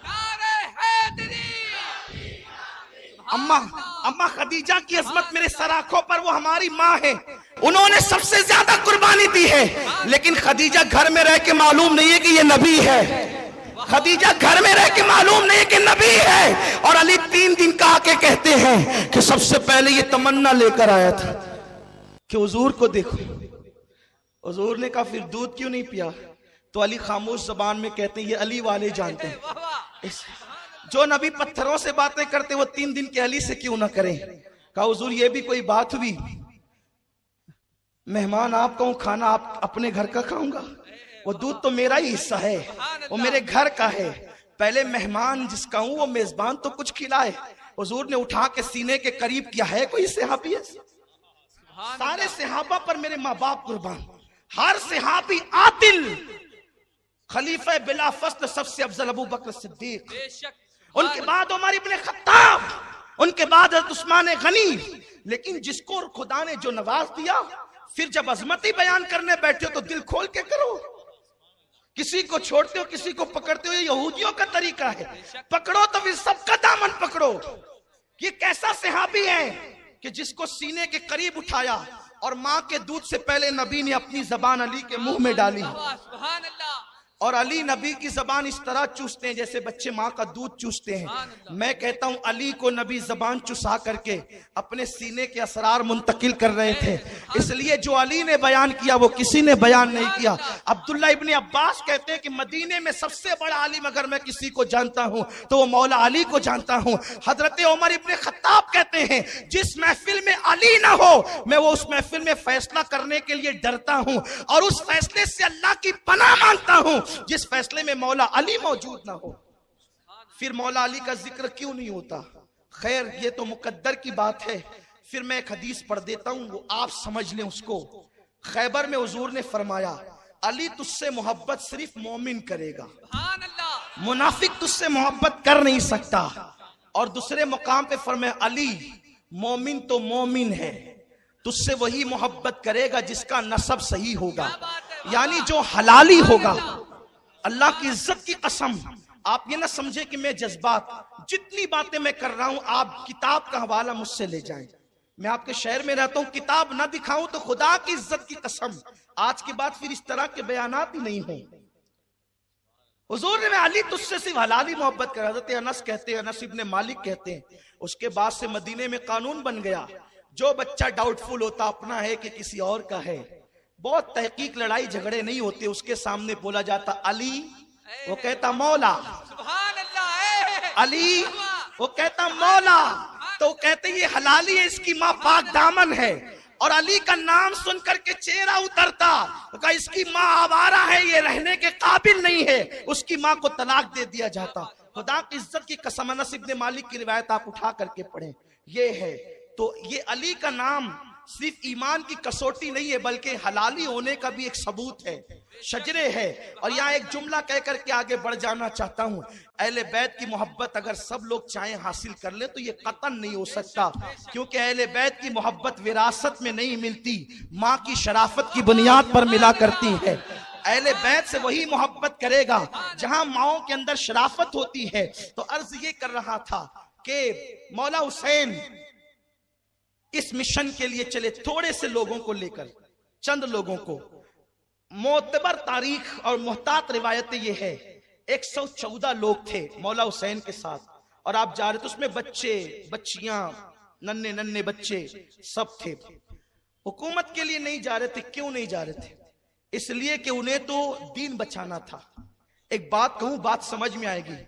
नारे हैदरी। अम्मा खदीजा की अजमत मेरे सर आंखों पर, वो हमारी माँ है, उन्होंने सबसे ज्यादा कुर्बानी दी है। लेकिन खदीजा घर में रह के मालूम नहीं है कि ये नबी है। खदीजा घर में रह के मालूम नहीं है कि नबी है। और अली 3 दिन का आके कहते हैं कि सबसे पहले ये तमन्ना लेकर आया था कि हुजूर को देखो। हुजूर ने कहा फिर दूध क्यों नहीं पिया? तो अली खामोश जबान में कहते हैं ये अली वाले जानते हैं। जो नबी पत्थरों से बातें करते वो 3 दिन के अली से क्यों ना करें? कहा हुजूर ये भी कोई बात हुई? मेहमान आप कहूं, खाना आप अपने घर का खाऊंगा, वो दूध तो मेरा ही हिस्सा है, वो मेरे घर का है। पहले मेहमान जिसका हूं वो मेजबान तो कुछ खिलाए। हुजूर ने उठा के सीने के करीब किया है कोई सहाबी है? सारे सहाबा पर मेरे माँ बाप कुर्बान, हर सहाबी आदिल। खलीफा बिला फस्ल सबसे अफजल अबू बकर सिद्दीक, उनके बाद उमर इब्ने खत्ताब, उनके बाद हज़रत उस्मान गनी। लेकिन जिसको खुदा ने जो नवाज दिया, फिर जब अजमती बयान करने बैठे हो तो दिल खोल के करो। किसी को छोड़ते हो, किसी को पकड़ते हो, ये यहूदियों का तरीका है। पकड़ो तो फिर सबका दामन पकड़ो। ये कैसा सहाबी है कि जिसको सीने के करीब उठाया और माँ के दूध से पहले नबी ने अपनी जबान अली के मुंह में डाली। सुभान अल्लाह। और अली नबी की जबान इस तरह चूसते हैं जैसे बच्चे माँ का दूध चूसते हैं। मैं कहता हूँ अली को नबी जबान चुसा करके अपने सीने के असरार मुंतकिल कर रहे थे। इसलिए जो अली ने बयान किया वो किसी ने बयान नहीं किया। अब्दुल्ला इब्ने अब्बास कहते हैं कि मदीने में सबसे बड़ा आलिम अगर मैं किसी को जानता हूँ तो वो मौला अली को जानता हूँ। हजरत उमर इब्ने खत्ताब कहते हैं जिस महफिल में अली ना हो मैं वो उस महफिल में फैसला करने के लिए डरता हूँ और उस फैसले से अल्लाह की पनाह मांगता हूँ जिस फैसले में मौला अली मौजूद ना हो। फिर मौला अली का जिक्र क्यों नहीं होता? खैर ये तो मुकद्दर की बात है। फिर मैं एक हदीस पढ़ देता हूं, वो आप समझ लें उसको। खैबर में हुजूर ने फरमाया अली तुझसे मोहब्बत सिर्फ मोमिन करेगा, मुनाफिक तुझसे मोहब्बत कर नहीं सकता। और दूसरे मुकाम पे फरमाया अली मोमिन तो मोमिन है, तुझसे वही मोहब्बत करेगा जिसका नसब सही होगा, यानी जो हलाली होगा। अल्लाह की इज्जत की कसम, आप ये ना समझे कि मैं जज्बात, जितनी बातें मैं कर रहा हूं आप किताब का हवाला मुझसे ले जाएं। मैं आपके शहर में रहता हूं, किताब ना दिखाऊं तो खुदा की इज्जत की कसम आज के बाद फिर इस तरह के बयानात ही नहीं हों। हुजूर ने अली तुझसे सिर्फ हलाली मोहब्बत कर। हज़रत अनस कहते हैं, अनस इब्ने मालिक कहते हैं, उसके बाद से मदीने में कानून बन गया जो बच्चा डाउटफुल होता अपना है कि किसी और का है, बहुत तहकीक लड़ाई झगड़े नहीं होते, उसके सामने बोला जाता अली, वो कहता मौला, सुभान अल्लाह। अली, वो कहता मौला। तो कहते ये हलाली है, इसकी माँ पाक दामन है। और अली का नाम सुन करके चेहरा उतरता, तो कहा इसकी माँ आवारा है, ये रहने के काबिल नहीं है, उसकी माँ को तलाक दे दिया जाता। खुदा की इज्जत की कसम, अनस इब्ने मालिक की रिवायत आप उठा करके पढ़ें, ये है। तो ये अली का नाम सिर्फ ईमान की कसौटी नहीं है, बल्कि हलाली होने का भी एक सबूत है, शजरे है। और यहाँ एक जुमला कह करके आगे बढ़ जाना चाहता हूँ, अहले बैत की मोहब्बत अगर सब लोग चाहें हासिल कर ले तो ये कतन नहीं हो सकता, क्योंकि अहले बैत की मोहब्बत विरासत में नहीं मिलती, माँ की शराफत की बुनियाद पर मिला करती है। अहले बैत से वही मोहब्बत करेगा जहां माओं के अंदर शराफत होती है। तो अर्ज ये कर रहा था कि मौला हुसैन इस मिशन के लिए चले, थोड़े से लोगों को लेकर, चंद लोगों को। मोतबर तारीख और मुहतात रिवायतें ये है 114 लोग थे मौला हुसैन के साथ, और आप जा रहे थे, उसमें बच्चे बच्चियां, नन्हे नन्हे बच्चे सब थे। हुकूमत के लिए नहीं जा रहे थे। क्यों नहीं जा रहे थे? इसलिए कि उन्हें तो दीन बचाना था। एक बात कहूं, बात समझ में आएगी।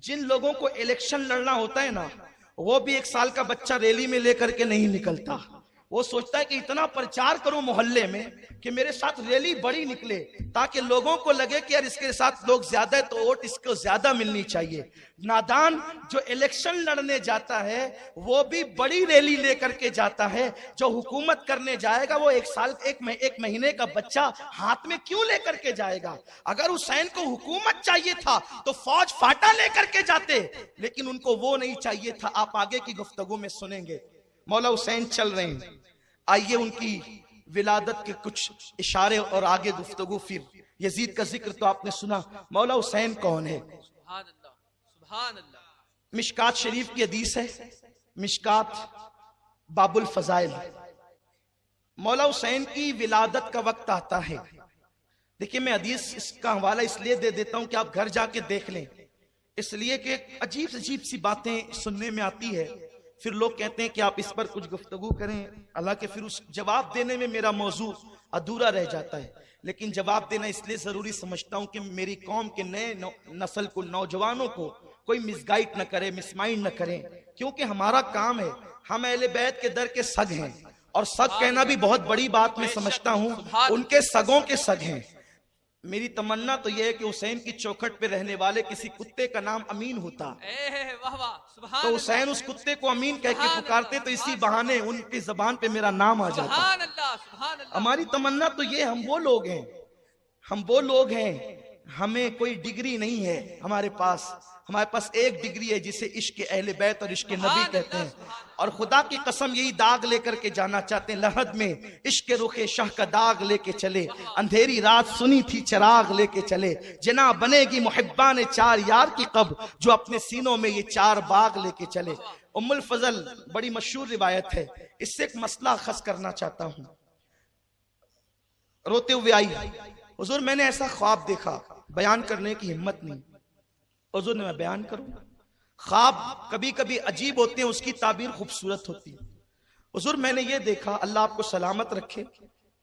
जिन लोगों को इलेक्शन लड़ना होता है ना, वो भी 1 साल का बच्चा रैली में लेकर के नहीं निकलता। वो सोचता है कि इतना प्रचार करूं मोहल्ले में कि मेरे साथ रैली बड़ी निकले, ताकि लोगों को लगे कि यार इसके साथ लोग ज्यादा है तो वोट इसको ज्यादा मिलनी चाहिए। नादान जो इलेक्शन लड़ने जाता है वो भी बड़ी रैली लेकर के जाता है। जो हुकूमत करने जाएगा वो 1 महीने का बच्चा हाथ में क्यों लेकर के जाएगा? अगर हुसैन को हुकूमत चाहिए था तो फौज फाटा लेकर के जाते, लेकिन उनको वो नहीं चाहिए था। आप आगे की गुफ्तगू में सुनेंगे। मौला हुसैन चल रहे हैं, आइए उनकी विलादत के कुछ इशारे और आगे गुफ्तगू। फिर यजीद का जिक्र तो आपने सुना। मौला हुसैन कौन है? सुभान अल्लाह, सुभान अल्लाह। मिशकात शरीफ की हदीस है, मिशकात बाबुल फजाइल। मौला हुसैन की विलादत का वक्त आता है। देखिए, मैं हदीस इसका हवाला इसलिए दे देता हूं कि आप घर जाके देख लें, इसलिए कि अजीब सी बातें सुनने में आती है। फिर लोग कहते हैं कि आप इस पर कुछ गुफ्तगू करें, हालांकि फिर उस जवाब देने में मेरा मौजू अधूरा रह जाता है। लेकिन जवाब देना इसलिए जरूरी समझता हूं कि मेरी कौम के नए नस्ल को, नौजवानों को कोई मिसगाइड न करे, मिसमाइंड न करें, क्योंकि हमारा काम है। हम अहले बैत के दर के सग हैं, और सग कहना भी बहुत बड़ी बात मैं समझता हूं। उनके सगों के सग हैं। मेरी तमन्ना तो यह है कि हुसैन की चौखट पे रहने वाले किसी कुत्ते का नाम अमीन होता, तो हुसैन उस कुत्ते को अमीन कह के पुकारते, तो इसी बहाने उनकी जबान पे मेरा नाम आ जाता। हमारी तमन्ना तो ये, हम वो लोग हैं, हमें कोई डिग्री नहीं है हमारे पास एक डिग्री है जिसे इश्क अहले बैत और इश्क नबी कहते हैं। और खुदा की कसम यही दाग लेकर के जाना चाहते हैं। लहद में इश्क रुखे शाह का दाग लेके चले, अंधेरी रात सुनी थी चराग लेके चले, जना बनेगी मुहिब्बान चार यार की कब, जो अपने सीनों में ये 4 बाग लेके चले। उम्मुल फजल बड़ी मशहूर रिवायत है, इससे एक मसला खस करना चाहता हूं। रोते हुए आई, हुजूर मैंने ऐसा ख्वाब देखा, बयान करने की हिम्मत नहीं। हुजूर ने, मैं बयान करूं? ख्वाब कभी कभी अजीब होते हैं, उसकी ताबीर खूबसूरत होती है। हुजूर मैंने ये देखा, अल्लाह आपको सलामत रखे,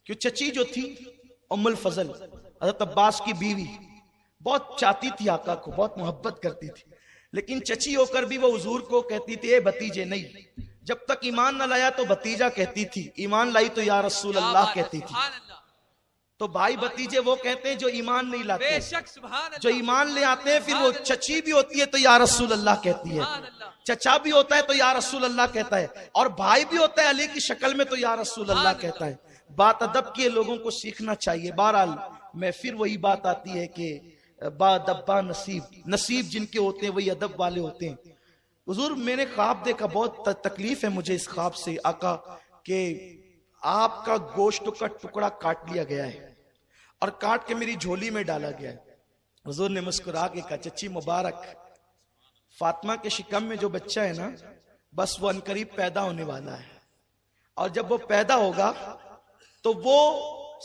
कि चची जो थी उम्मुल फजल, हज़रत अब्बास की बीवी, बहुत चाहती थी आका को, बहुत मोहब्बत करती थी, लेकिन चची होकर भी वो हुजूर को कहती थी ए भतीजे नहीं। जब तक ईमान न लाया तो भतीजा कहती थी, ईमान लाई तो या रसूल अल्लाह कहती थी। तो भाई भतीजे वो कहते हैं जो ईमान नहीं लाते, जो ईमान ले आते हैं, फिर वो चची भी होती है तो या रसूल अल्लाह कहती है, चचा भी होता है तो या रसूल अल्लाह कहता है, और भाई भी होता है अली की शक्ल में तो या रसूल अल्लाह कहता है। बात अदब की लोगों को सीखना चाहिए। बहरहाल मैं फिर वही बात आती है कि बादब्बा नसीब जिनके होते हैं वही अदब वाले होते हैं। हुजूर मैंने ख्वाब देखा, बहुत तकलीफ है मुझे इस ख्वाब से आका, कि आपका गोश्त का टुकड़ा काट लिया गया है और काट के मेरी झोली में डाला गया है। हुजूर ने मुस्कुरा के कहा, चची मुबारक, फातिमा के शिकम में जो बच्चा है ना, बस वो अनकरीब पैदा होने वाला है, और जब वो पैदा होगा तो वो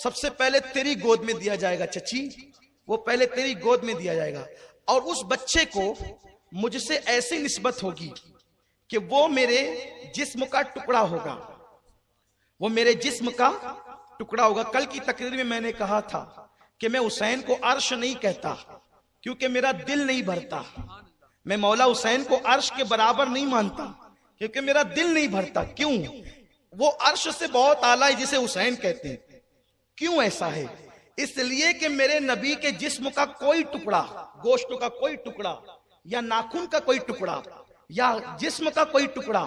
सबसे पहले तेरी गोद में दिया जाएगा। चची, वो पहले तेरी गोद में दिया जाएगा, और उस बच्चे को मुझसे ऐसी निस्बत होगी कि वो मेरे जिस्म का टुकड़ा होगा, वो मेरे जिस्म का टुकड़ा होगा। कल की तकरीर में मैंने कहा था कि मैं हुसैन को अर्श नहीं कहता क्योंकि मेरा दिल नहीं भरता। मैं मौला हुसैन को अर्श के बराबर नहीं मानता क्योंकि मेरा दिल नहीं भरता। क्यों? वो अर्श से बहुत आला है जिसे हुसैन कहते हैं। क्यों ऐसा है? इसलिए कि मेरे नबी के जिस्म का कोई टुकड़ा, गोश्त का कोई टुकड़ा या नाखून का कोई टुकड़ा या जिस्म का कोई टुकड़ा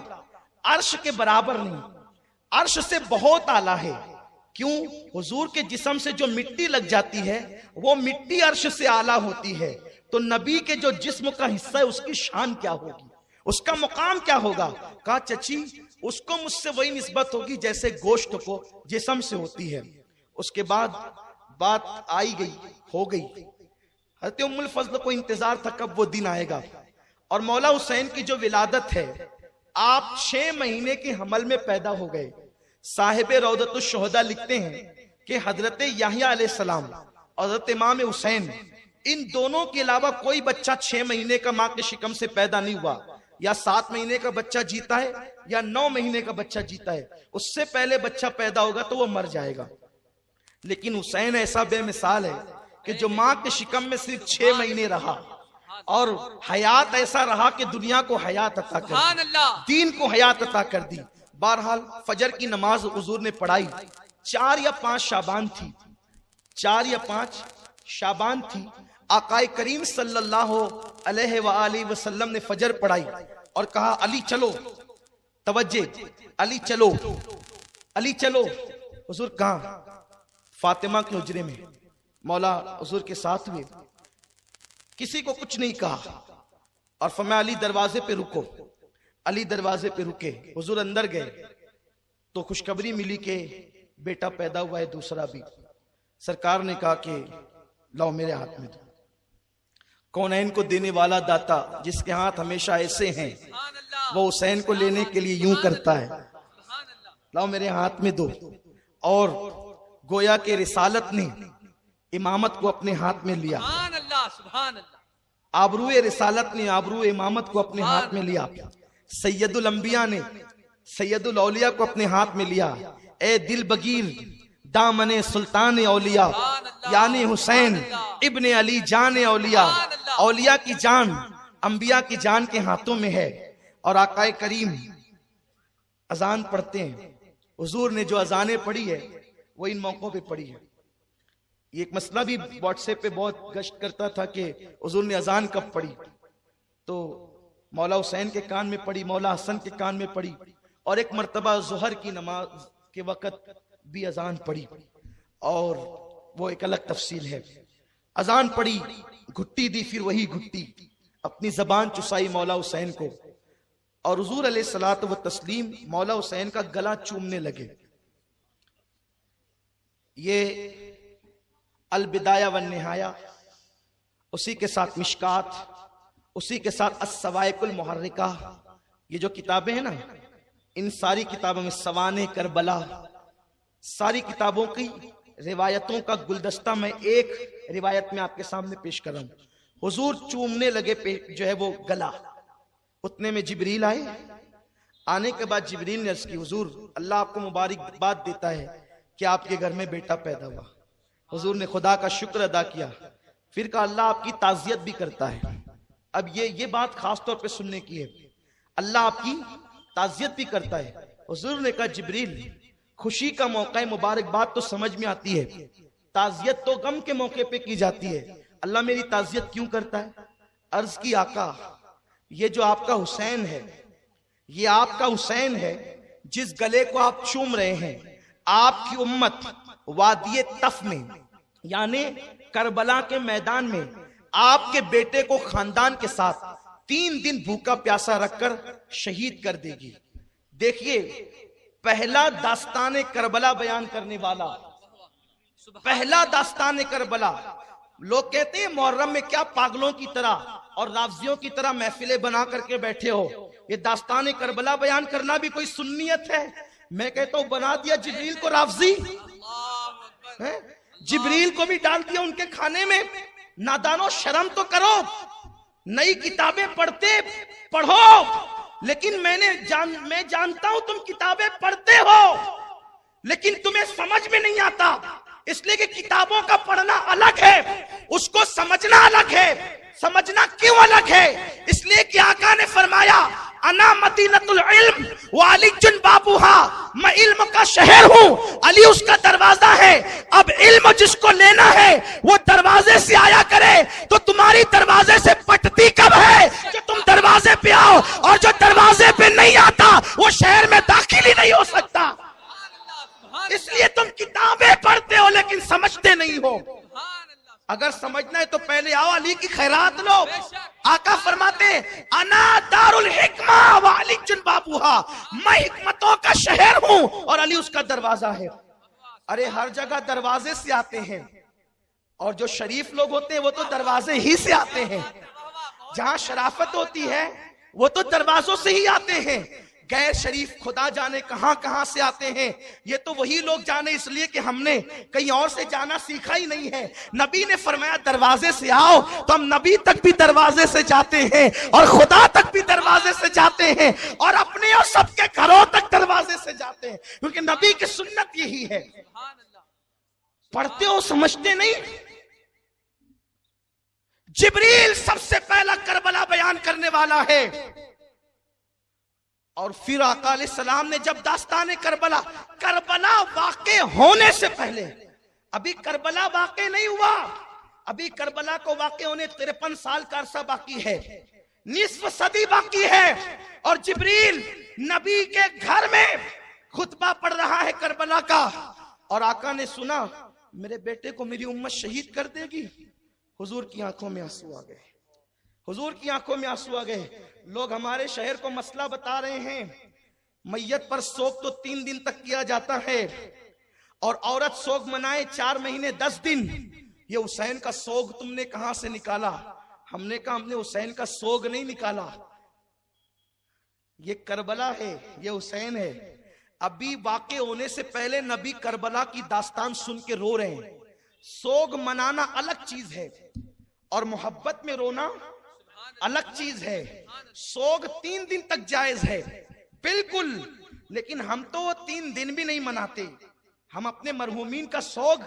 अर्श के बराबर नहीं, अर्श से बहुत आला है। क्यों? हुजूर के जिस्म से जो मिट्टी लग जाती है वो मिट्टी अर्श से आला होती है। तो नबी के जो जिस्म का हिस्सा है उसकी शान क्या होगी, उसका मुकाम क्या होगा? कहा चची उसको मुझसे वही निस्बत होगी जैसे गोश्त को जिस्म से होती है। उसके बाद बात आई गई, हो गई। हज़रत उम्मुल फज़ल को इंतजार था कब वो दिन आएगा। और मौला हुसैन की जो विलादत है, आप 6 महीने के हमल में पैदा हो गए। साहिब रौदतुश शुहदा लिखते हैं कि हजरत याहिया अलैहिस्सलाम और हजरत इमाम हुसैन, इन दोनों के अलावा कोई बच्चा 6 महीने का मां के शिकम से पैदा नहीं हुआ। या 7 महीने का बच्चा जीता है या 9 महीने का बच्चा जीता है, उससे पहले बच्चा पैदा होगा तो वो मर जाएगा। लेकिन हुसैन ऐसा बेमिसाल है कि जो मां के शिकम में सिर्फ 6 महीने रहा और हयात ऐसा रहा कि दुनिया को हयात अता कर दी, दीन को हयात अता कर दी। बहरहाल फजर की नमाज हुजूर ने पढ़ाई। 4 या 5 शाबान थी, 4 या 5 शाबान थी। आकाए करीम सल्लल्लाहु अलैहि वसल्लम ने फजर पढ़ाई और कहा अली चलो, तवज्जे, अली चलो, अली चलो। हुजूर कहाँ? फातिमा के हुजरे में मौला हुजूर के साथ हुए। किसी को कुछ नहीं कहा और फरमाया अली दरवाजे पे रुको। अली दरवाजे पे रुके। हुजूर अंदर गए तो खुशखबरी मिली कि बेटा पैदा हुआ है, दूसरा भी। सरकार ने कहा कि लाओ मेरे हाथ में दो। कौनैन को देने वाला दाता जिसके हाथ हमेशा ऐसे हैं, वो हुसैन को लेने के लिए यूं करता है, लाओ मेरे हाथ में दो। और गोया के रिसालत ने इमामत को अपने हाथ में लिया। आबरूए रिसालत ने आबरूए इमामत को अपने हाथ में लिया। सैयदुल अंबिया ने सैयदुल औलिया को अपने हाथ में लिया। ए दिल बगीर दामने सुल्तान औलिया यानी हुसैन इब्ने अली जान औलिया। औलिया की जान अंबिया की जान के हाथों में है। और आकाए करीम अजान पढ़ते हैं। हुजूर ने जो अजानें पढ़ी है वो इन मौकों पे पढ़ी है। ये एक मसला भी व्हाट्सएप पे बहुत गश्त करता था कि हुजूर ने अजान कब पढ़ी, तो मौला हुसैन के कान में पढ़ी, मौला हसन के कान में पढ़ी, और एक मर्तबा ज़ोहर की नमाज के वक़्त भी अजान पढ़ी, और वो एक अलग तफसील है। अजान पढ़ी, घुट्टी दी, फिर वही घुट्टी, अपनी जबान चुसाई मौला हुसैन को, और हुजूर अलैहिस्सलातु व तस्लीम मौला हुसैन का गला चूमने लगे। ये अल बिदाया व निहाया, उसी के साथ मिशकात, उसी के साथ अस्सवाइकुल मुहर्रिका, ये जो किताबें हैं ना, इन सारी किताबों में सवाने करबला, सारी किताबों की रिवायतों का गुलदस्ता मैं एक रिवायत में आपके सामने पेश कर रहा हूं। हुजूर चूमने लगे पे जो है वो गला। उतने में जिब्रील आए। आने के बाद जिब्रील ने अर्ज की, हुजूर अल्लाह आपको मुबारकबाद देता है कि आपके घर में बेटा पैदा हुआ। हुजूर ने खुदा का शुक्र अदा किया। फिर कहा अल्लाह आपकी ताज़ियत भी करता है। अब ये बात खास तौर पे सुनने की है, अल्लाह आपकी ताज़ियत भी करता है। हुजूर ने कहा जिब्रील, खुशी का मौका है, मुबारकबाद तो समझ में आती है, ताज़ियत तो गम के मौके पे की जाती है, अल्लाह मेरी ताज़ियत क्यों करता है? अर्ज की आका, ये जो आपका हुसैन है, ये आपका हुसैन है जिस गले को आप चूम रहे हैं। आपकी उम्मत वादिये तफ में यानी करबला के मैदान में आपके बेटे को खानदान के साथ 3 दिन भूखा प्यासा रखकर शहीद कर देगी। देखिए, पहला दास्ताने करबला बयान करने वाला, पहला दास्ताने करबला। लोग कहते हैं मुहर्रम में क्या पागलों की तरह और रावजियों की तरह महफिलें बना करके बैठे हो, ये दास्ताने करबला बयान करना भी कोई सुन्नियत है? मैं कहता हूं बना दिया जिब्रील को रावजी, जिब्रील को भी डाल दिया उनके खाने में। नादानो, शर्म तो करो। नई किताबें पढ़ो, लेकिन मैं जानता हूं तुम किताबें पढ़ते हो, लेकिन तुम्हें समझ में नहीं आता, इसलिए कि किताबों का पढ़ना अलग है, उसको समझना अलग है। समझना क्यों अलग है? इसलिए कि आका ने फरमाया अना मदीनतुल इल्म व अली जुन बाबूहा, मैं इल्म का शहर हूं, अली उसका दरवाजा है। अब इल्म जिसको लेना है वो दरवाजे से आया करे। तो तुम्हारी दरवाजे से पटती कब है कि तुम दरवाजे पे आओ, और जो दरवाजे पे नहीं आता वो शहर में दाखिल ही नहीं हो सकता। इसलिए तुम किताबें पढ़ते हो लेकिन समझते नहीं हो। अगर समझना है तो पहले आओ, अली की खैरात लो। आका फरमाते अना दारुल हिकमा व अली जुन बाबूहा, मैं हिकमतों का शहर हूं और अली उसका दरवाजा है। अरे हर जगह दरवाजे से आते हैं, और जो शरीफ लोग होते हैं वो तो दरवाजे ही से आते हैं। जहां शराफत होती है वो तो दरवाजों से ही आते हैं। गैर शरीफ खुदा जाने कहां कहां से आते हैं, ये तो वही लोग जाने, इसलिए कि हमने कहीं और से जाना सीखा ही नहीं है। नबी ने फरमाया दरवाजे से आओ, तो हम नबी तक भी दरवाजे से जाते हैं और खुदा तक भी दरवाजे से जाते हैं और अपने और सबके घरों तक दरवाजे से जाते हैं, क्योंकि नबी की सुन्नत यही है। पढ़ते हो समझते नहीं। जिब्रील सबसे पहला करबला बयान करने वाला है, और फिर आका अलैहिस्सलाम ने जब दास्तान करबला, करबला वाक़े होने से पहले, अभी करबला वाक़े नहीं हुआ, अभी करबला को वाक़े होने 53 साल का अरसा बाकी है, निस्फ सदी बाकी है। और जिब्रील नबी के घर में खुतबा पढ़ रहा है करबला का, और आका ने सुना मेरे बेटे को मेरी उम्मत शहीद कर देगी। हुजूर की आंखों में आंसू आ गए, हुजूर की आंखों में आंसू आ गए। लोग हमारे शहर को मसला बता रहे हैं, मैयत पर सोग तो 3 दिन तक किया जाता है, और औरत सोग मनाए 4 महीने 10 दिन। ये हुसैन का सोग तुमने कहां से निकाला? हमने कहा हमने हुसैन का सोग नहीं निकाला, ये करबला है, ये हुसैन है। अभी वाक़े होने से पहले नबी करबला की दास्तान सुन के रो रहे हैं। सोग मनाना अलग चीज है और मोहब्बत में रोना अलग चीज है। सोग 3 दिन तक जायज है बिल्कुल, लेकिन हम तो 3 दिन भी नहीं मनाते। हम अपने मरहूमीन का सोग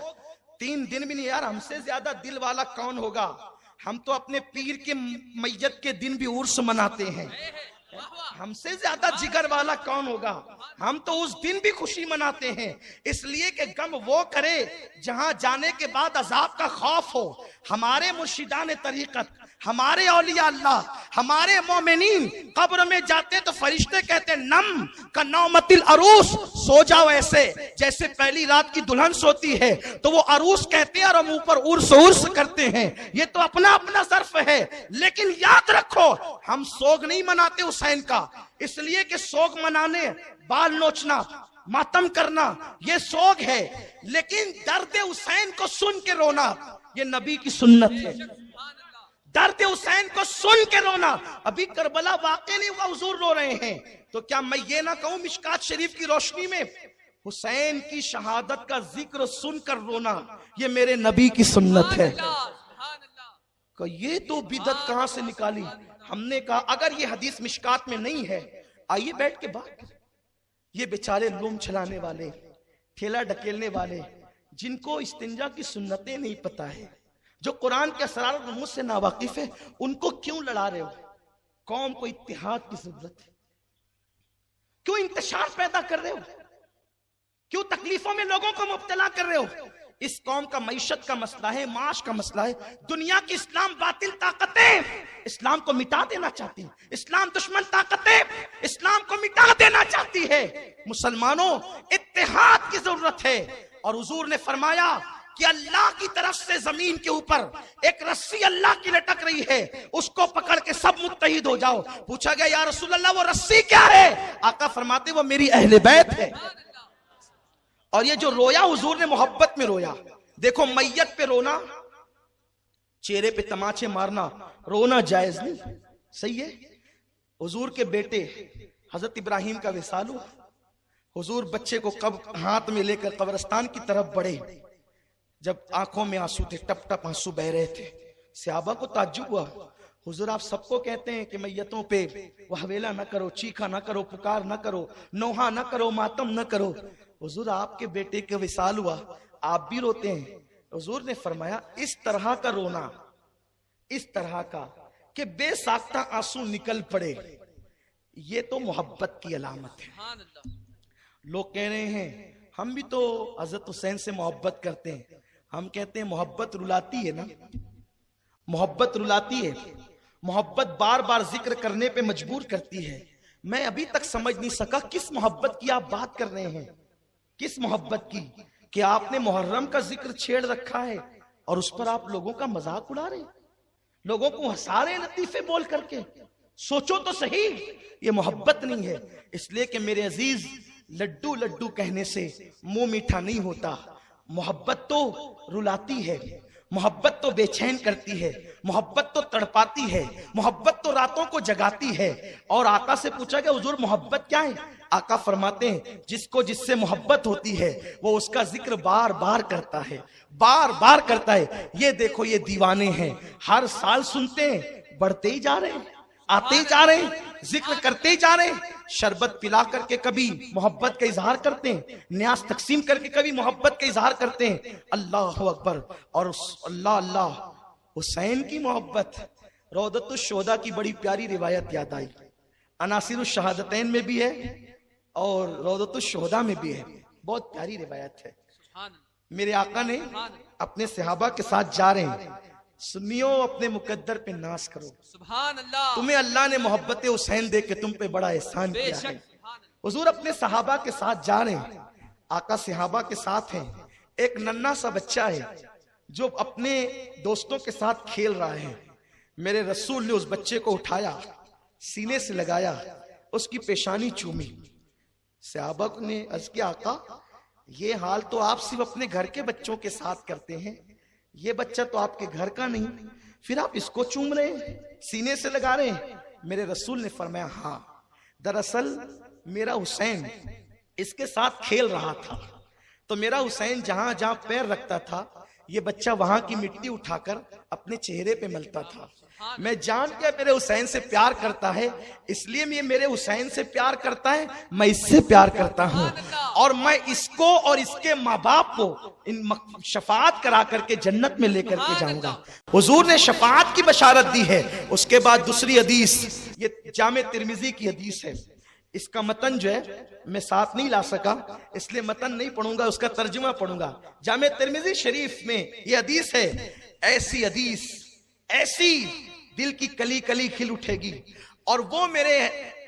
3 दिन भी नहीं। यार हमसे ज्यादा दिल वाला कौन होगा? हम तो अपने पीर के मैयत के दिन भी उर्स मनाते हैं। हमसे ज्यादा जिगर वाला कौन होगा? हम तो उस दिन भी खुशी मनाते हैं, इसलिए कि गम वो करे जहां जाने के बाद अजाब का खौफ हो। हमारे मुर्शिदान तरीकत, हमारे औलिया अल्लाह, हमारे मोमिनीन कब्र में जाते तो फरिश्ते कहते नम का नौमतिल अरूस, सो जाओ ऐसे जैसे पहली रात की दुल्हन सोती है। तो वो अरूस कहते हैं और हम ऊपर उर्स उर्स करते हैं। ये तो अपना अपना ज़र्फ है, लेकिन याद रखो हम सोग नहीं मनाते हुसैन का, इसलिए कि सोग मनाने बाल नोचना, मातम करना ये सोग है, लेकिन दर्द हुसैन को सुन के रोना ये नबी की सुन्नत है। दर्द हुसैन को सुन के रोना। अभी करबला वाक़े नहीं हुआ, हुजूर रो रहे हैं, तो क्या मैं ये ना कहूं मिशकात शरीफ की रोशनी में हुसैन की शहादत का जिक्र सुनकर रोना ये मेरे नबी की सुन्नत है? तो ये तो बिदत कहां से निकाली? हमने कहा अगर ये हदीस मिशकात में नहीं है, आइए बैठ के बात। ये बेचारे लूम चलाने वाले, ठेला ढकेलने वाले, जिनको इस्तिंजा की सुन्नतें नहीं पता है, जो कुरान के असरार और रुमूज से नावाकिफ है, उनको क्यों लड़ा रहे हो? कौम को इत्तिहाद की जरूरत है, क्यों इंतशार पैदा कर रहे हो? क्यों तकलीफों में लोगों को मुब्तला कर रहे हो? इस कौम का मईशत का मसला है, माश का मसला है। दुनिया की इस्लाम बातिल ताकतें इस्लाम को मिटा देना चाहती हैं, इस्लाम दुश्मन ताकतें इस्लाम को मिटा देना चाहती है। मुसलमानों इत्तिहाद की जरूरत है। और हुजूर ने फरमाया कि अल्लाह की तरफ से जमीन के ऊपर एक रस्सी अल्लाह की लटक रही है, उसको पकड़ के सब मुत्तहिद हो जाओ। पूछा गया या रसूल अल्लाह वो रस्सी क्या है? आका फरमाते वो मेरी अहले बैत है। और ये जो रोया हुजूर ने मोहब्बत में रोया। देखो मैयत पे रोना, चेहरे पे तमाचे मारना, रोना जायज नहीं, सही है। हुजूर के बेटे हजरत इब्राहिम का विसाल हुआ। हुजूर बच्चे को कब हाथ में लेकर कब्रिस्तान की तरफ बढ़े, जब आंखों में आंसू थे, टप टप आंसू बह रहे थे। सहाबा को ताज्जुब हुआ, हुजूर आप सबको कहते हैं कि मैयतों पे वहवेला न करो, चीखा न करो, पुकार न करो, नोहा न करो, मातम न करो। हुजूर आपके बेटे का विसाल हुआ, आप भी रोते हैं? हुजूर ने फरमाया इस तरह का रोना, इस तरह का कि बेसाख्ता आंसू निकल पड़े, ये तो मोहब्बत की अलामत है। सुभान अल्लाह। लोग कह रहे हैं हम भी तो हजरत हुसैन से मोहब्बत करते हैं। हम कहते हैं मोहब्बत रुलाती है ना, मोहब्बत रुलाती है, मोहब्बत बार बार जिक्र करने पे मजबूर करती है। मैं अभी तक समझ नहीं सका किस मोहब्बत की आप बात कर रहे हैं, किस मोहब्बत की कि आपने मुहर्रम का जिक्र छेड़ रखा है और उस पर आप लोगों का मजाक उड़ा रहे हैं, लोगों को हंसा रहे लतीफे बोल करके। सोचो तो सही, ये मोहब्बत नहीं है। इसलिए कि मेरे अजीज, लड्डू लड्डू कहने से मुंह मीठा नहीं होता। मोहब्बत तो रुलाती है, मोहब्बत तो बेचैन करती है, मोहब्बत तो तड़पाती है, मोहब्बत तो रातों को जगाती है। और आका से पूछा गया हुजूर मोहब्बत क्या है? आका फरमाते हैं जिसको जिससे मोहब्बत होती है वो उसका जिक्र बार बार करता है, बार बार करता है। ये देखो ये दीवाने हैं, हर साल सुनते हैं, बढ़ते ही जा रहे हैं, आते ही जा रहे हैं, जिक्र करते ही जा रहे हैं। शरबत पिला करके कभी मोहब्बत का इजहार करते हैं, न्यास तकसीम करके कभी मोहब्बत का इजहार करते हैं। अल्लाह अकबर। और अल्लाह अल्लाह, हुसैन की मोहब्बत। रौदतुश शोहदा की बड़ी प्यारी रिवायत याद आई, अनासिरुश शहादतैन में भी है और रौदतुश शोहदा में भी है। बहुत प्यारी रिवायत है। सुभान अल्लाह। मेरे आका ने अपने सहाबा के साथ जा रहे हैं, सुनियो अपने मुकद्दर पे नाज करो, सुभान अल्लाह। तुम्हें अल्लाह ने मोहब्बत हुसैन दे के तुम पे बड़ा एहसान किया है। बेशक। सुभान अल्लाह। हुजूर अपने सहाबा के साथ जा रहे हैं, आका सहाबा के साथ हैं। एक नन्हा सा बच्चा है जो अपने दोस्तों के साथ खेल रहा है। मेरे रसूल ने उस बच्चे को उठाया, सीने से लगाया, उसकी पेशानी चूमी। सहाबा ने अर्ज किया आका ये हाल तो आप सिर्फ अपने घर के बच्चों के साथ करते हैं, ये बच्चा तो आपके घर का नहीं, फिर आप इसको चूम रहे हैं, सीने से लगा रहे हैं? मेरे रसूल ने फरमाया हाँ, दरअसल मेरा हुसैन इसके साथ खेल रहा था, तो मेरा हुसैन जहां जहां पैर रखता था ये बच्चा वहां की मिट्टी उठाकर अपने चेहरे पे मलता था। मैं जान के मेरे हुसैन से प्यार करता है, इसलिए ये मेरे हुसैन से प्यार करता है, मैं इससे प्यार करता हूँ और मैं इसको और इसके माँ बाप को इन शफाअत करा करके जन्नत में लेकर के जाऊंगा। हुजूर ने शफाअत की बशारत दी है। उसके बाद दूसरी हदीस, ये जामे तिर्मिजी की हदीस है। इसका मतन जो है मैं साथ नहीं ला सका, इसलिए मतन नहीं पढ़ूंगा, उसका तर्जुमा पढ़ूंगा। जामे तिर्मिजी शरीफ में ये हदीस है। ऐसी हदीस, ऐसी दिल की कली कली खिल उठेगी। और वो मेरे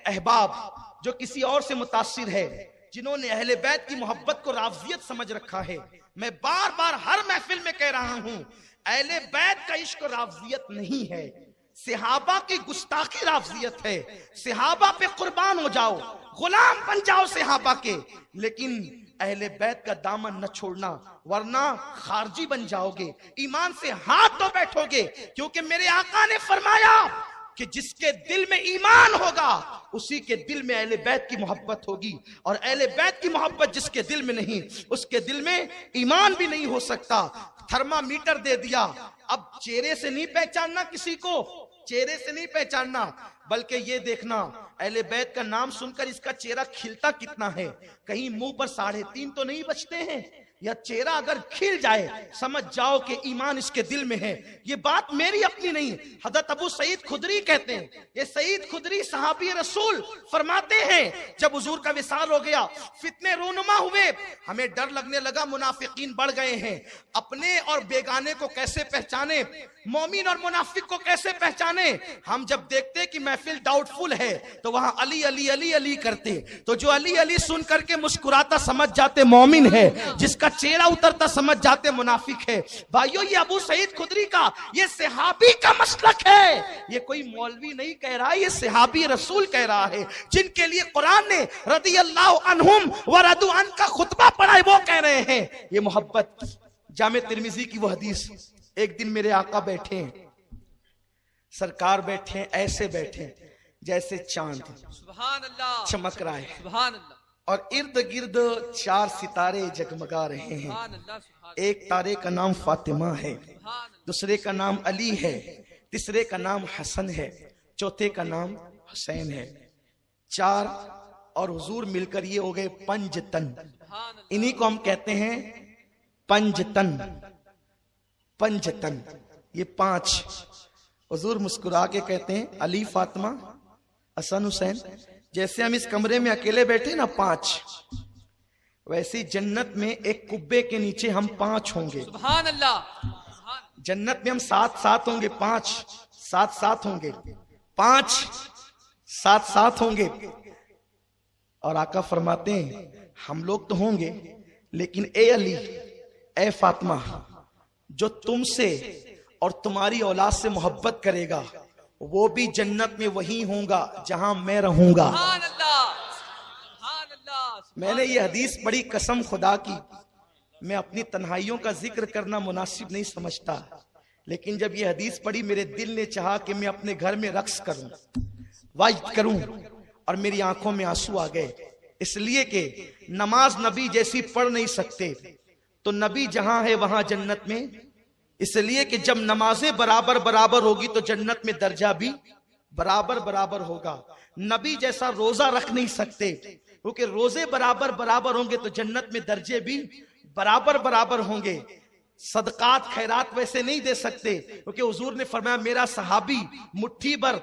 अहबाब जो किसी और से मुतासिर है, जिन्होंने अहले बैत की मोहब्बत को राफजियत समझ रखा है, मैं बार बार हर महफिल में कह रहा हूं, अहले बैत का इश्क राफजियत नहीं है, सहाबा की गुस्ताखी राफजियत है। सहाबा पे कुर्बान हो जाओ, गुलाम बन जाओ सहाबा के, लेकिन अहले बैत का दामन न छोड़ना, वरना खारजी बन जाओगे, ईमान से हाथ धो बैठोगे। क्योंकि मेरे आका ने फरमाया कि जिसके दिल में ईमान होगा उसी के दिल में अहले बैत की मोहब्बत होगी, और अहले बैत की मोहब्बत जिसके दिल में नहीं, उसके दिल में ईमान भी नहीं हो सकता। थर्मामीटर दे दिया, अब चेहरे से नहीं पहचानना किसी को, चेहरे से नहीं पहचानना, बल्कि ये देखना अहले बैत का नाम सुनकर इसका चेहरा खिलता कितना है। कहीं मुंह पर 3.5 तो नहीं बचते हैं, या चेहरा अगर खिल जाए समझ जाओ कि ईमान इसके दिल में है। ये बात मेरी अपनी नहीं, हजरत अबू सईद खुदरी कहते हैं, ये सईद खुदरी सहाबी रसूल फरमाते हैं जब हुजूर का विसाल हो गया, फितने रूनुमा हुए, हमें डर लगने लगा मुनाफिकीन बढ़ गए हैं, अपने और बेगाने को कैसे पहचाने, मोमिन और मुनाफिक को कैसे पहचाने। हम जब देखते कि महफिल डाउटफुल है तो वहां अली अली अली अली करते, तो जो अली अली सुन करके मुस्कुराता समझ जाते मोमिन है, जिसका चेहरा उतरता समझ जाते मुनाफिक है। भाइयों ये अबू सईद खुदरी का, ये सहाबी का मसलक है, ये कोई मौलवी नहीं कह रहा है, ये सहाबी रसूल कह रहा है, जिनके लिए कुरान ने रदी अल्लाह अन्हुम व रदू अन का खुतबा पढ़ा है, वो कह रहे हैं ये मोहब्बत। जामे तिर्मिजी की वो हदीस, एक दिन मेरे आका बैठे हैं, सरकार बैठे हैं, ऐसे बैठे जैसे चांद सुभान अल्लाह चमक रहा है, सुभान अल्लाह और इर्द गिर्द 4 सितारे जगमगा रहे हैं। सुभान अल्लाह सुभान एक तारे का नाम फातिमा है, अल्लाह दूसरे का नाम अली है, तीसरे का नाम हसन है, चौथे का नाम हुसैन है। 4 और हुजूर मिलकर ये हो गए 5 तन। सुभान अल्लाह। इन्हीं को हम कहते हैं पंजतन। पंजतन ये 5। हुजूर मुस्कुरा के कहते हैं अली, फातिमा, हसन, हुसैन। जैसे हम इस कमरे में अकेले बैठे ना 5, वैसे जन्नत में एक कुब्बे के नीचे हम 5 होंगे। सुभान अल्लाह। सुभान। जन्नत में हम 7-7 होंगे, 5 7-7 होंगे, 5 7-7 होंगे। और आका फरमाते हैं हम लोग तो होंगे, लेकिन ए अली, ए फातिमा, जो तुमसे और तुम्हारी औलाद से मोहब्बत करेगा वो भी जन्नत में वही होगा जहां मैं रहूंगा। सुभान अल्लाह। सुभान अल्लाह। मैंने ये हदीस पढ़ी, कसम खुदा की मैं अपनी तन्हाइयों का जिक्र करना मुनासिब नहीं समझता, लेकिन जब ये हदीस पढ़ी मेरे दिल ने चाहा कि मैं अपने घर में रक्स करूं, वाइद करूं, और मेरी आंखों में आंसू आ गए। इसलिए कि नमाज नबी जैसी पढ़ नहीं सकते, तो नबी जहां है वहां जन्नत में। इसलिए कि जब नमाजें बराबर बराबर होगी तो जन्नत में दर्जा भी बराबर बराबर होगा। नबी जैसा रोजा रख नहीं सकते, क्योंकि रोजे बराबर बराबर होंगे तो जन्नत में दर्जे भी बराबर बराबर होंगे। सदकात खैरात वैसे नहीं दे सकते, क्योंकि हुजूर ने फरमाया मेरा सहाबी मुट्ठी भर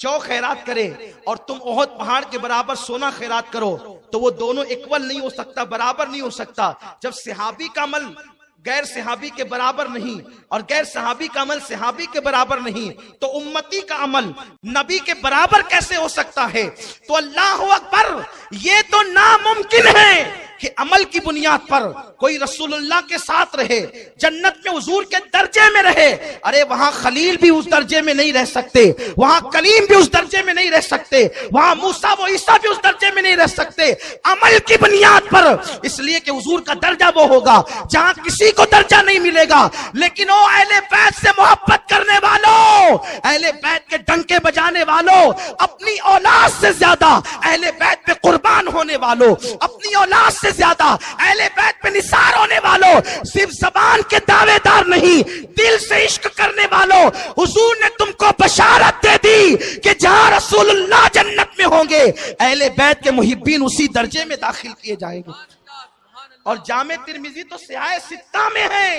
जौ खैरात करे और तुम ओहद पहाड़ के बराबर सोना खैरात करो, तो वो दोनों इक्वल नहीं हो सकता, बराबर नहीं हो सकता। जब सहाबी का अमल गैर सहाबी के बराबर नहीं और गैर सहाबी का अमल सहाबी के बराबर नहीं, तो उम्मती का अमल नबी के बराबर कैसे हो सकता है? तो अल्लाह अकबर, ये तो नामुमकिन है कि अमल की बुनियाद पर कोई रसूलुल्लाह के साथ रहे, जन्नत में हुजूर के दर्जे में रहे। अरे वहां खलील भी उस दर्जे में नहीं रह सकते, वहां कलीम भी उस दर्जे में नहीं रह सकते, वहां मूसा व ईसा भी उस दर्जे में नहीं रह सकते, अमल की बुनियाद पर। इसलिए कि हुजूर का दर्जा वो होगा जहां किसी को दर्जा नहीं मिलेगा। लेकिन ओ अहले बैत से मोहब्बत करने वालों, अहले बैत के डंके बजाने वालों, अपनी औलाद से ज्यादा अहले बैत पे कुर्बान होने वालों, अपनी औलाद से ज्यादा अहले बैत पे निसार होने वालों, सिर्फ जबान के दावेदार नहीं, दिल से इश्क करने वालों, हुजूर ने तुमको बशारत दे दी कि जहां रसूलुल्लाह जन्नत में होंगे अहले बैत के मुहिब्बीन उसी दर्जे में दाखिल किए जाएंगे। और जामे तिरमिजी तो सियाह सित्ता में है,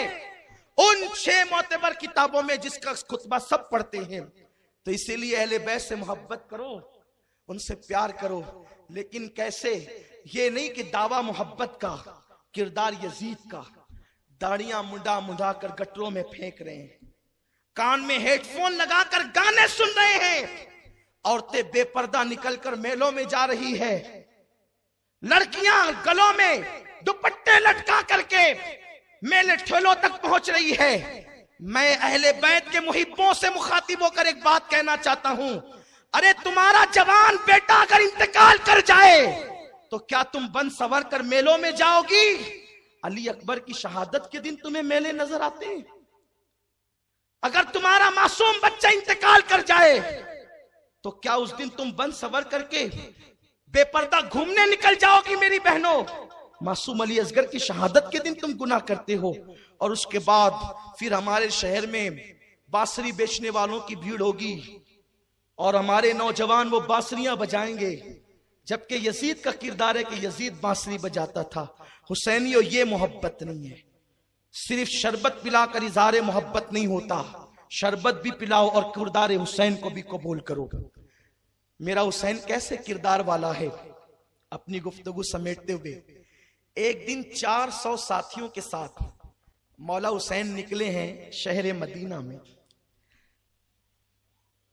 उन 6 मोतबर किताबों में जिसका खुतबा सब पढ़ते हैं। तो इसीलिए अहले बैत से मोहब्बत करो, उनसे प्यार करो, लेकिन कैसे? ये नहीं कि दावा मोहब्बत का, किरदार यजीद का, दाढ़ियां मुंडा मुंडा कर गटरों में फेंक रहे हैं, कान में हेडफोन लगाकर गाने सुन रहे हैं, औरतें बेपर्दा निकलकर मेलों में जा रही है, लड़कियां गलों में दुपट्टे लटका करके मेले ठेलों तक पहुंच रही है। मैं अहले बैत के मुहिब्बों से मुखातिब होकर एक बात कहना चाहता हूं, अरे तुम्हारा जवान बेटा अगर इंतकाल कर जाए तो क्या तुम बन सवर कर मेलों में जाओगी? अली अकबर की शहादत के दिन तुम्हें मेले नजर आते हैं? अगर तुम्हारा मासूम बच्चा इंतकाल कर जाए तो क्या उस दिन तुम बन सवर करके बेपर्दा घूमने निकल जाओगी? मेरी बहनों, मासूम अली असगर की शहादत के दिन तुम गुनाह करते हो, और उसके बाद फिर हमारे शहर में बांसुरी बेचने वालों की भीड़ होगी और हमारे नौजवान वो बांसुरियां बजाएंगे, जबकि यजीद का किरदार है कि यजीद बांसुरी बजाता था। हुसैनियों, ये मोहब्बत नहीं है। सिर्फ शरबत पिलाकर इज़हार मोहब्बत नहीं होता, शरबत भी पिलाओ और किरदार हुसैन को भी कबूल करो। मेरा हुसैन कैसे किरदार वाला है? अपनी गुफ्तगू समेटते हुए, एक दिन 400 साथियों के साथ मौला हुसैन निकले हैं शहर मदीना में।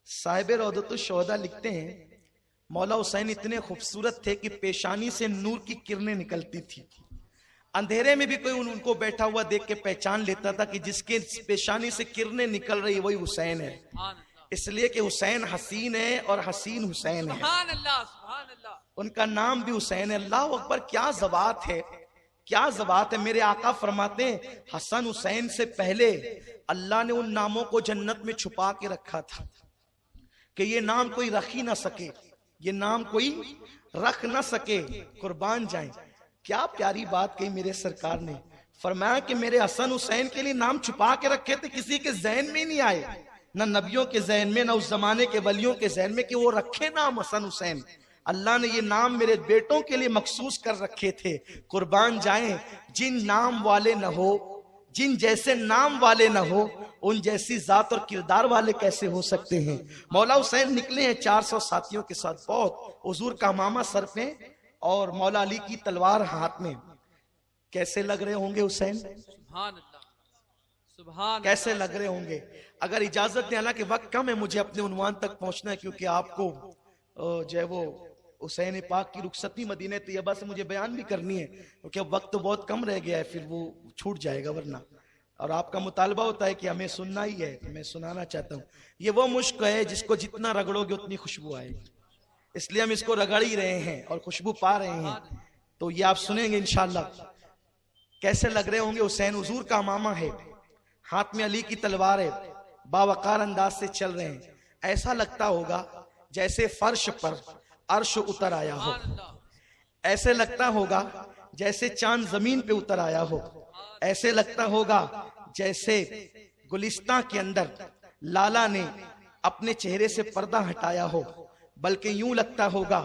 साहिब रौदतुश शोहदा लिखते हैं, मौला हुसैन इतने खूबसूरत थे कि पेशानी से नूर की किरणें निकलती थी। अंधेरे में भी कोई उनको बैठा हुआ देख के पहचान लेता था कि जिसके पेशानी से किरणें निकल रही वही हुसैन है। इसलिए कि हुसैन हसीन है और हसीन हुसैन है। सुभान अल्लाह, सुभान अल्लाह। उनका नाम भी हुसैन है। अल्लाह अकबर, क्या ज़बात है, क्या ज़बात है। मेरे आका फरमाते हैं, हसन हुसैन से पहले अल्लाह ने उन नामों को जन्नत में छुपा के रखा था कि ये नाम कोई रख ही ना सके, ये नाम कोई रख ना सके, कुर्बान जाए। क्या प्यारी बात कही मेरे सरकार ने। फरमाया कि मेरे हसन हुसैन के लिए नाम छुपा के रखे थे, किसी के जहन में नहीं आए, ना नबियों के जहन में, ना उस जमाने के वलियों के जहन में कि वो रखे नाम हसन हुसैन। अल्लाह ने ये नाम मेरे बेटों के लिए मखसूस कर रखे थे। कुर्बान जाएं, जिन नाम वाले न हो, जिन जैसे नाम वाले न हो, उन जैसी जात और किरदार वाले कैसे हो सकते हैं। मौला हुसैन निकले हैं 400 साथियों के साथ। बहुत हुजूर का मामा सर पे और मौला अली की तलवार हाथ में। कैसे लग रहे होंगे हुसैन? सुभान अल्लाह, सुभान कैसे लग रहे होंगे? अगर इजाजत दें, हालांकि वक्त कम है, मुझे अपने उन्वान तक पहुंचना है, क्योंकि आपको जो है वो हुसैन पाक की रुखसती मदीने तैयबा से मुझे बयान भी करनी है, क्योंकि अब वक्त तो बहुत कम रह गया है, फिर वो छूट जाएगा वरना। और आपका मुतालबा होता है कि हमें सुनना ही है, तो मैं सुनाना चाहता हूँ। ये वो मुश्क है जिसको जितना रगड़ोगे उतनी खुशबू आएगी, इसलिए हम इसको रगड़ ही रहे हैं और खुशबू पा रहे हैं। तो ये आप सुनेंगे इंशाल्लाह। कैसे लग रहे होंगे हुसैन? हुजूर का मामा है, हाथ में अली की तलवार है, बावकार अंदाज से चल रहे हैं। ऐसा लगता होगा जैसे फर्श पर अर्श उतर आया हो, ऐसे लगता होगा जैसे चांद जमीन पे उतर आया हो, ऐसे लगता होगा जैसे गुलिस्तां के अंदर लाला ने अपने चेहरे से पर्दा हटाया हो, बल्कि यूं लगता होगा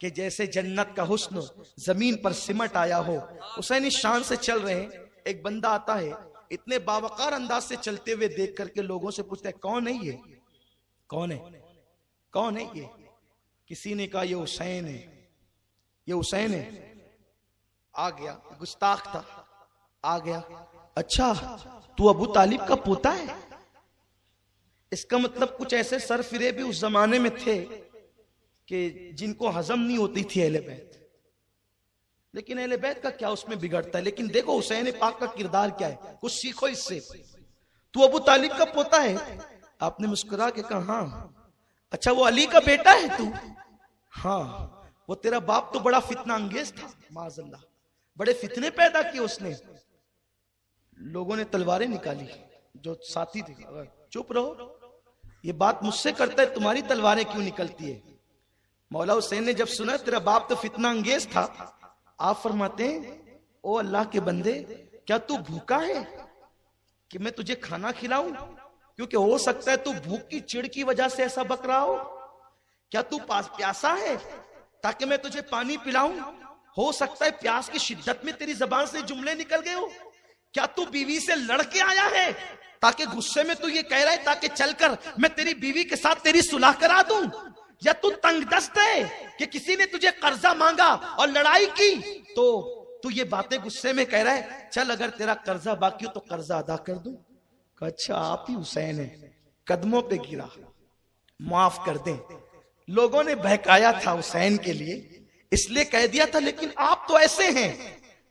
कि जैसे जन्नत का हुस्न जमीन पर सिमट आया हो। हुसैन इस शान से चल रहे हैं। एक बंदा आता है, इतने बावकार अंदाज से चलते हुए देख करके लोगों से पूछता है, कौन है ये? कौन है? कौन है ये? किसी ने कहा ये हुसैन है, ये हुसैन है। आ गया, गुस्ताख था, आ गया। अच्छा, तू अबू तालिब का पोता है? इसका मतलब कुछ ऐसे सर फिरे भी उस जमाने में थे कि जिनको हजम नहीं होती थी अहले बैत। लेकिन अहले बैत का क्या उसमें बिगड़ता है? लेकिन देखो हुसैन पाक का किरदार क्या है, कुछ सीखो इससे। तू अबू तालिब का पोता है? आपने मुस्कुरा के कहा हाँ। अच्छा, वो अली का बेटा है तू? हाँ। वो तेरा बाप तो बड़ा फितना अंगेज था, माज़अल्लाह, बड़े फितने पैदा किए उसने। लोगों ने तलवारें निकाली, जो साथी थे। चुप रहो, ये बात मुझसे करता है, तुम्हारी तलवारें क्यों निकलती है? मौला हुसैन ने जब सुना तेरा बाप तो फितना अंगेज था, आप फरमाते हैं, ओ अल्लाह के बंदे, क्या तू भूखा है कि मैं तुझे खाना खिलाऊं? क्योंकि हो सकता है तू भूख की चिढ़ की वजह से ऐसा बक रहा हो। क्या तू प्यासा है ताकि मैं तुझे पानी पिलाऊं? हो सकता है प्यास की शिद्दत में तेरी जबान से जुमले निकल गए हो। क्या तू बीवी से लड़के आया है ताकि गुस्से में तू ये कह रहा है ताकि चलकर मैं तेरी बीवी के साथ तेरी सुलह करा दूं? या तू तंगदस्त है कि किसी ने तुझे कर्जा मांगा और लड़ाई की तो तू ये बातें गुस्से में कह रहा है, चल अगर तेरा कर्जा बाकी हो तो कर्जा अदा कर दूं? अच्छा, आप ही हुसैन है। कदमों पे गिरा, माफ कर दें। लोगों ने बहकाया था हुसैन के लिए, इसलिए कह दिया था, लेकिन आप तो ऐसे हैं।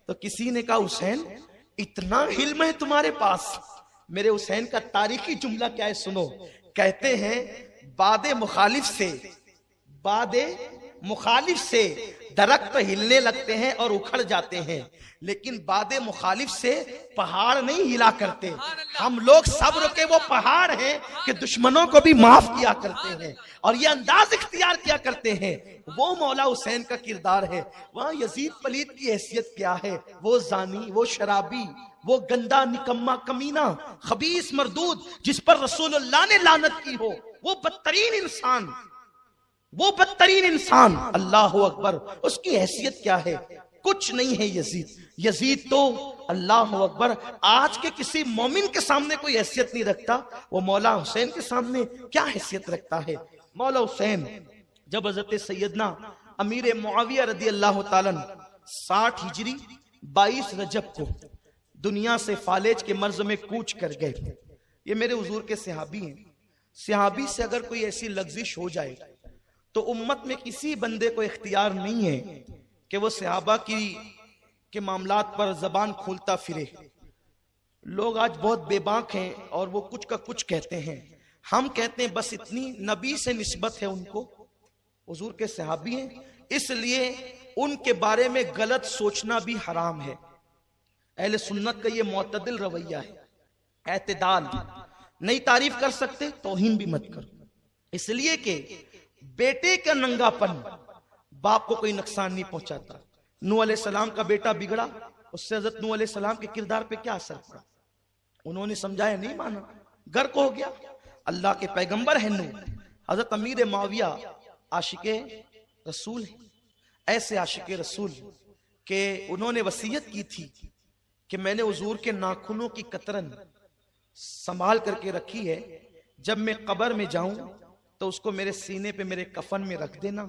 तो किसी ने कहा, हुसैन इतना हिल्म है तुम्हारे पास? मेरे हुसैन का तारीखी जुमला क्या है सुनो। कहते हैं, बादे मुखालिफ से दरख्त हिलने लगते हैं और उखड़ जाते हैं, लेकिन बादे मुखालिफ से पहाड़ नहीं हिला करते। हम लोग सब्र के वो पहाड़ हैं कि दुश्मनों को भी माफ किया करते हैं और ये अंदाज इख्तियार किया करते हैं। वो मौला हुसैन का किरदार है। वहां यजीद पलीद की हैसियत क्या है? वो जानी, वो शराबी, वो गंदा निकम्मा कमीना खबीस मरदूद जिस पर रसूलुल्लाह ने लानत की हो, वो बदतरीन इंसान, वो बदतरीन इंसान, अल्लाह अकबर, उसकी हैसियत क्या है? कुछ नहीं है यजीद तो अल्लाह अकबर आज के किसी मोमिन के सामने कोई हैसियत नहीं रखता, वो मौला हुसैन के सामने क्या हैसियत रखता है। मौला हुसैन जब हजरत सैयदना अमीर मुआविया रदी अल्लाह ताला 60 हिजरी 22 रजब को दुनिया से फालेज के मर्ज में कूच कर गए। ये मेरे हुजूर के सहाबी हैं। सहाबी से अगर कोई ऐसी लग्जिश हो जाए तो उम्मत में किसी बंदे को इख्तियार नहीं है कि वो सहाबा के मामलात पर जबान खोलता फिरे। लोग आज बहुत बेबाक हैं और वो कुछ का कुछ कहते हैं। हम कहते हैं बस इतनी नबी से निस्बत है उनको, हुजूर के सहाबी हैं, इसलिए उनके बारे में गलत सोचना भी हराम है। अहले सुन्नत का ये मुअतदिल रवैया है, एतदाल। नहीं तारीफ कर सकते, तौहीन भी मत करो, इसलिए कि बेटे का नंगापन बाप को कोई नुकसान नहीं पहुंचाता। नूह अलैहिस्सलाम का बेटा बिगड़ा, उससे हजरत नूह अलैहिस्सलाम के किरदार पे क्या असर पड़ा? उन्होंने समझाया, नहीं माना, गर्क हो गया। अल्लाह के पैगंबर है नूह। हजरत अमीर मुआविया आशिके रसूल हैं, ऐसे आशिक रसूल के उन्होंने वसीयत की थी कि मैंने हुजूर के नाखूनों की कतरन संभाल करके रखी है, जब मैं कब्र में जाऊं तो उसको मेरे सीने पे मेरे कफन में रख देना।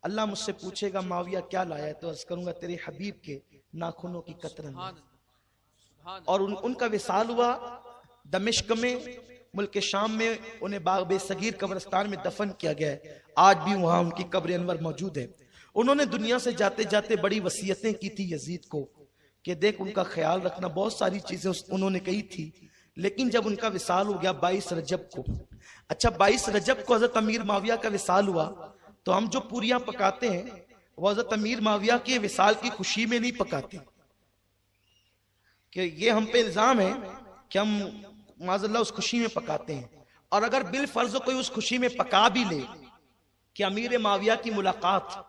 अल्लाह मुझसे पूछेगा माविया क्या लाया है, तो अर्ज करूंगा तेरे हबीब के नाखूनों की कतरन। और उनका विसाल हुआ दमिश्क में, मुल्क शाम में, उन्हें बाग सगीर कब्रिस्तान में दफन किया गया है। आज भी वहां उनकी कब्र अनवर मौजूद है। उन्होंने दुनिया से जाते जाते बड़ी वसीयतें की थी यजीद को कि देख उनका ख्याल रखना, बहुत सारी चीजें उन्होंने कही थी। लेकिन जब उनका विसाल हो गया 22 रजब को, अच्छा 22 रजब को हजरत अमीर माविया का विसाल हुआ, तो हम जो पूरियां पकाते हैं वो हजरत अमीर माविया के विसाल की खुशी में नहीं पकाते, कि ये हम पे इल्जाम है कि हम माज़अल्लाह उस खुशी में पकाते हैं। और अगर बिल फर्ज कोई उस खुशी में पका भी ले कि अमीर माविया की मुलाकात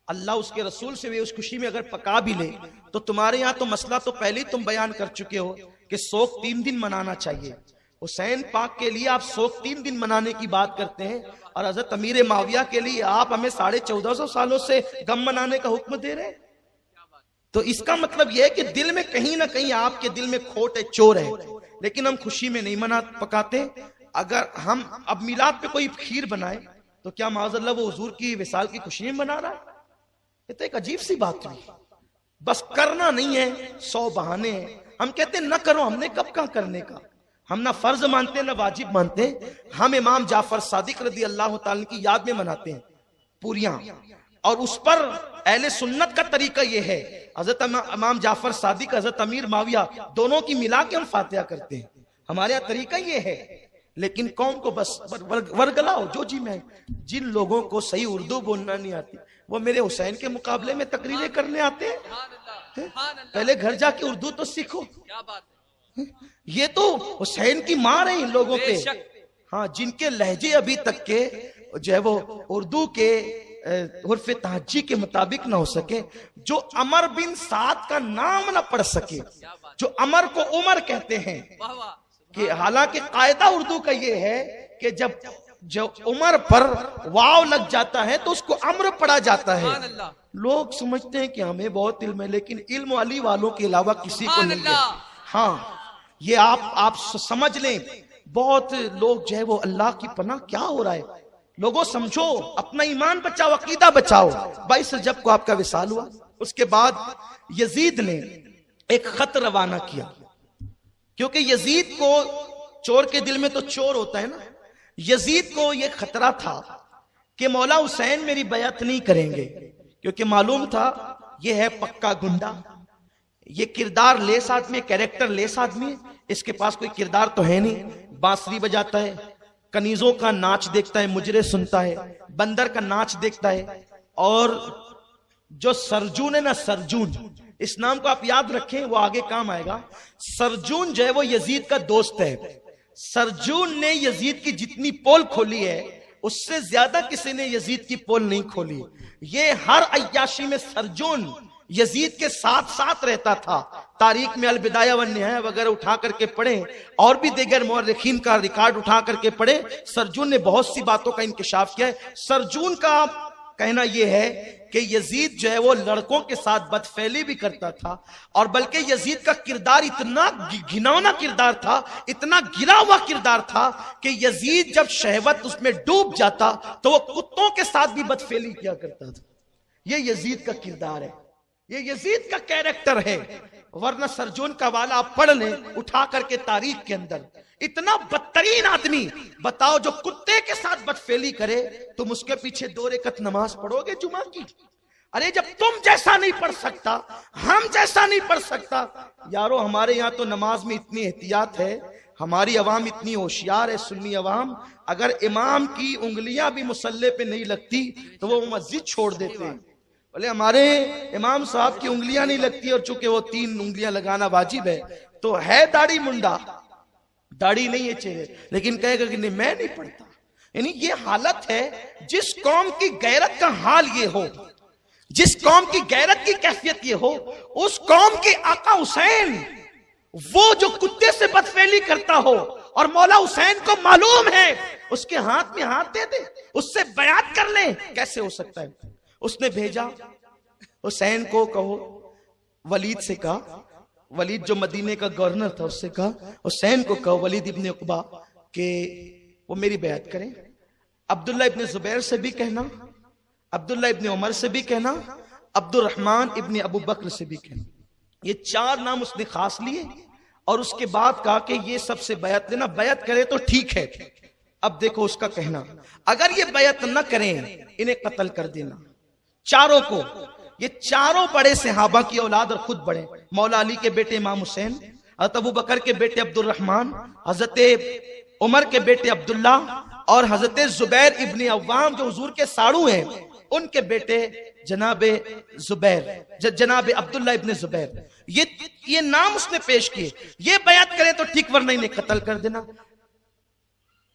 अल्लाह उसके रसूल से, वे उस खुशी में अगर पका भी ले, तो तुम्हारे यहाँ तो मसला तो पहले ही तुम बयान कर चुके हो कि शोक 3 दिन मनाना चाहिए। हुसैन पाक के लिए आप शोक 3 दिन मनाने की बात करते हैं, और हजरत अमीर माविया के लिए आप हमें 1450 सालों से गम मनाने का हुक्म दे रहे हैं। तो इसका मतलब यह है कि दिल में कहीं ना कहीं आपके दिल में खोट है, चोर है, लेकिन हम खुशी में नहीं मना पकाते। अगर हम अब मिलाद पे कोई खीर बनाए तो क्या माज़अल्लाह वो हुजूर की विसाल की खुशी में बना रहा है? ये तो एक अजीब सी बात हुई। बस करना नहीं है, 100 बहाने हैं। हम कहते हैं ना करो, हमने कब कहा करने का। हम ना फर्ज मानते हैं ना वाजिब मानते हैं। हम इमाम जाफर सादिक रदी अल्लाह ताला की याद में मनाते हैं पूरियां, और उस पर अहले सुन्नत का तरीका यह है, हजरत इमाम जाफर सादिक, हजरत अमीर माविया, दोनों की मिला के हम फातिहा करते हैं। हमारे यहाँ तरीका यह है। लेकिन कौम को बस वर्गलाओ जो जी में। जिन लोगों को सही उर्दू बोलना नहीं आती वो मेरे हुसैन के मुकाबले में तकरीरें करने आते हैं। पहले घर जाके उर्दू तो सीखो। क्या बात है? ये तो हुसैन की मार है इन लोगों पे। हाँ, जिनके लहजे अभी तक के जो है वो उर्दू के उर्फ तहज्जी के मुताबिक ना हो सके, जो अमर बिन साद का नाम ना पढ़ सके, जो अमर को उमर कहते हैं, कि हालांकि कायदा उर्दू का ये है कि जब उमर पर वाव लग जाता है तो उसको अम्र पढ़ा जाता है। लोग समझते हैं कि हमें बहुत इल्म है, लेकिन इल्म अली वालों के अलावा किसी को नहीं है। हाँ, ये आप समझ लें। बहुत लोग जो है वो अल्लाह की पनाह, क्या हो रहा है? लोगों समझो, अपना ईमान बचाओ, अकीदा बचाओ। 22 रजब को आपका विसाल हुआ। उसके बाद यजीद ने एक खत रवाना किया, क्योंकि यजीद को, चोर के दिल में तो चोर होता है ना, यजीद को यह खतरा था कि मौला हुसैन मेरी बैअत नहीं करेंगे, क्योंकि मालूम था यह है पक्का गुंडा, ये किरदार लेस आदमी, कैरेक्टर लेस आदमी, इसके पास कोई किरदार तो है नहीं। बांसुरी बजाता है, कनीजों का नाच देखता है, मुजरे सुनता है, बंदर का नाच देखता है। और जो सरजून है ना, सरजून, इस नाम को आप याद रखें, वो आगे काम आएगा। सरजून जो है वो यजीद का दोस्त है। सरजून ने यजीद की जितनी पोल खोली है उससे ज्यादा किसी ने यजीद की पोल नहीं खोली। ये हर अय्याशी में सरजून यजीद के साथ साथ रहता था। तारीख में अलबिदाया व निहाया वगैरह उठा करके पढ़े, और भी दीगर मौरखीन का रिकॉर्ड उठा करके पढ़े, सरजून ने बहुत सी बातों का इंकिशाफ किया है। सरजून का कहना यह है कि यजीद जो है वो लड़कों के साथ बदफैली भी करता था, और बल्कि यजीद का किरदार इतना घिनौना किरदार था, इतना गिरा हुआ किरदार था कि यजीद जब शहवत उसमें डूब जाता तो वो कुत्तों के साथ भी बदफैली किया करता था। ये यजीद का किरदार है, ये यजीद का कैरेक्टर है। वरना सरजून का वाला आप पढ़ लें उठा करके तारीख के अंदर, इतना बदतरीन आदमी बताओ, जो कुत्ते के साथ बदफेली करे, तुम उसके पीछे 2 रकअत नमाज पढ़ोगे जुमा की? अरे जब तुम जैसा नहीं पढ़ सकता, हम जैसा नहीं पढ़ सकता। यारो, हमारे यहाँ तो नमाज में इतनी एहतियात है, हमारी अवाम इतनी होशियार है, सुन्नी अवाम, अगर इमाम की उंगलियां भी मुसल्ले पे नहीं लगती तो वो मस्जिद छोड़ देते हैं। बोले हमारे इमाम साहब की उंगलियां नहीं लगती, और चूंकि वो 3 उंगलियां लगाना वाजिब है, तो है दाढ़ी मुंडा, दाढ़ी नहीं है चेहरे, लेकिन कहेगा कि नहीं मैं नहीं पढ़ता। यानी ये हालत है, जिस कौम की गैरत का हाल ये हो, जिस कौम की गैरत की कैफियत ये हो, उस कौम के आका हुसैन वो जो कुत्ते से बदफेली करता हो, और मौला हुसैन को मालूम है उसके हाथ में हाथ दे दे, उससे बयात कर ले, कैसे हो सकता है? उसने भेजा हुसैन को, कहो वलीद से कहा, वलीद जो मदीने का गवर्नर था उससे कहा हुसैन को कहो वलीद इब्ने उकबा कि वो मेरी बैत करें। अब्दुल्ला इब्ने जुबैर से भी कहना, अब्दुल्ला इब्ने उमर से भी कहना, अब्दुर्रहमान इब्ने अबू बकर से भी कहना। ये 4 नाम उसने खास लिए और उसके बाद कहा कि ये सबसे बैत लेना, बैत करे तो ठीक है। अब देखो उसका कहना, अगर ये बैत न करें इन्हें कत्ल कर देना, चारों को। ये चारों बड़े सहाबा की औलाद और खुद बड़े, मौला अली के बेटे इमाम हुसैन, हज़रत अबू बकर के बेटे अब्दुर्रहमान, हज़रत उमर के बेटे अब्दुल्ला और हज़रत जुबैर इब्ने अव्वाम जो हुजूर के साड़ू हैं, उनके बेटे जनाबे जुबैर, जनाबे अब्दुल्ला इब्ने जुबैर। ये नाम उसने पेश किए, ये बयात करें तो ठीक वरना इन्हें कत्ल कर देना।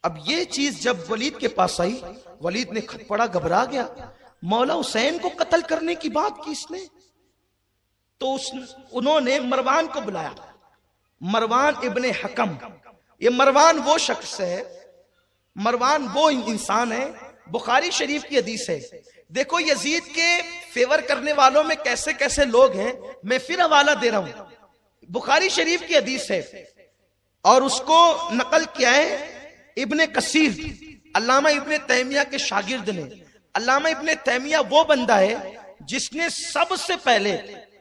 अब ये चीज जब वलीद के पास आई, वलीद ने खत पढ़ा, घबरा गया। मौला हुसैन को कत्ल करने की बात की इसने। तो उन्होंने मरवान को बुलाया, मरवान इब्ने हकम। ये मरवान वो शख्स है, मरवान वो इंसान है, बुखारी शरीफ की हदीस है। देखो यजीद के फेवर करने वालों में कैसे कैसे लोग हैं, मैं फिर हवाला दे रहा हूं, बुखारी शरीफ की हदीस है और उसको नकल किया है इब्ने कसीर, अल्लामा इब्ने तैमिया के शागिर्द ने। अल्लामा इब्ने तैमिया वो बंदा है जिसने सबसे पहले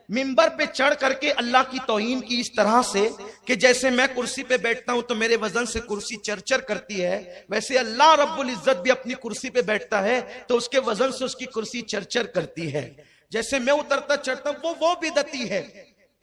मिंबर पे चढ़ करके अल्लाह की तौहीन की इस तरह से कि जैसे मैं कुर्सी पे बैठता हूं तो मेरे वजन से कुर्सी चरचर करती है, वैसे अल्लाह रब्बुल इज्जत भी अपनी कुर्सी पे बैठता है तो उसके वजन से उसकी कुर्सी चरचर करती है। जैसे मैं उतरता चढ़ता हूं वो बिदती है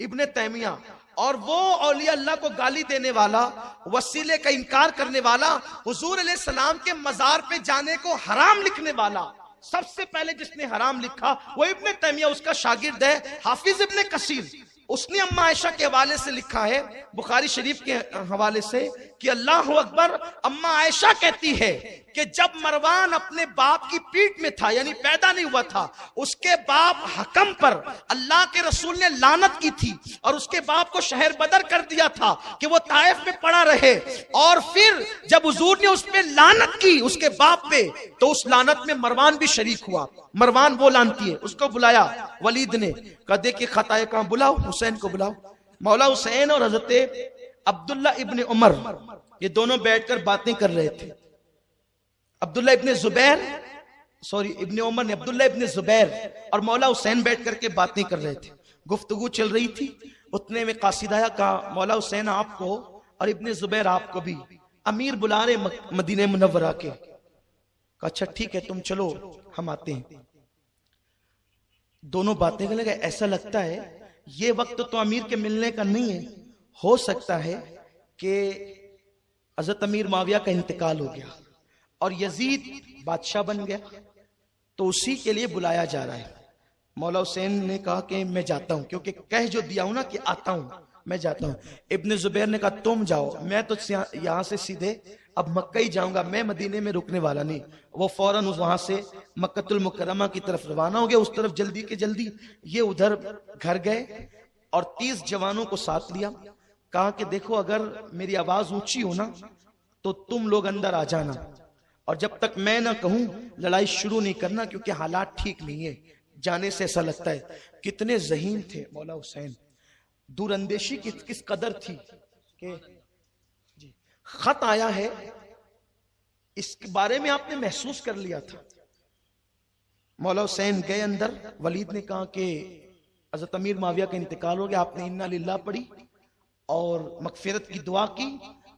इब्ने तैमिया। और वो औलिया अल्लाह को गाली देने वाला, वसीले का इनकार करने वाला, हुजूर अलैहि सलाम के मजार पे जाने को हराम लिखने वाला, सबसे पहले जिसने हराम लिखा वो इब्ने तैमिया, उसका शागिर्द है हाफिज इब्ने कसीर। उसने अम्मा आयशा के हवाले से लिखा है, बुखारी शरीफ के हवाले से, कि अल्लाह अकबर, अम्मा आयशा कहती है कि जब मरवान अपने बाप की पीठ में था, यानी पैदा नहीं हुआ था, उसके बाप हकम पर अल्लाह के रसूल ने लानत की थी और उसके बाप को शहर बदर कर दिया था कि वो ताइफ में पड़ा रहे। और फिर जब हुजूर ने उस पे लानत की उसके बाप पे, तो उस लानत में मरवान भी शरीक हुआ। मरवान वो लानती है, उसको बुलाया वलीद ने, कहा देखिए खताए कहां, बुलाओ हुसैन को बुलाओ। मौला हुसैन और हजरत अब्दुल्ला इब्ने उमर ये दोनों बैठकर बातें कर रहे थे। अब्दुल्ला इब्ने जुबैर, सॉरी इब्ने उमर ने, अब्दुल्ला इब्ने जुबैर और मौला हुसैन बैठ करके बातें कर रहे थे, गुफ्तगू चल रही थी। उतने में कासिद आया, कहा मौला हुसैन आपको और इब्ने जुबैर आपको भी अमीर बुला रहे मदीने मुनव्वरा के। कहा अच्छा ठीक है तुम चलो हम आते हैं। दोनों बातें करने लगे। ऐसा लगता है ये वक्त तो अमीर के मिलने का नहीं है, हो सकता है कि हजरत अमीर माविया का इंतकाल हो गया और यजीद बादशाह बन गया, तो उसी के लिए बुलाया जा रहा है। मौला हुसैन ने कहा कि मैं जाता हूं, क्योंकि कह जो दिया हूं ना कि आता हूं, मैं जाता हूं। इब्ने जुबैर ने कहा तुम जाओ, मैं तो यहां से सीधे अब मक्का ही जाऊंगा, मैं मदीने में रुकने वाला नहीं। वो फौरन वहां से मक्कतुल मुकर्रमा की तरफ रवाना हो गया, उस तरफ जल्दी के जल्दी। ये उधर घर गए और 30 जवानों को साथ लिया। कहा कि देखो अगर मेरी आवाज ऊंची हो ना तो तुम लोग अंदर आ जाना, और जब तक मैं ना कहूं लड़ाई शुरू नहीं करना, क्योंकि हालात ठीक नहीं है। जाने से ऐसा लगता है कितने ज़हीन थे मौला हुसैन, दूरंदेशी किस कदर थी कि जी खत आया है इसके बारे में आपने महसूस कर लिया था। मौला हुसैन गए अंदर। वलीद ने कहा कि हज़रत अमीर माविया का इंतकाल हो गया, आपने इन्ना लिल्लाह पढ़ी और मगफिरत की दुआ की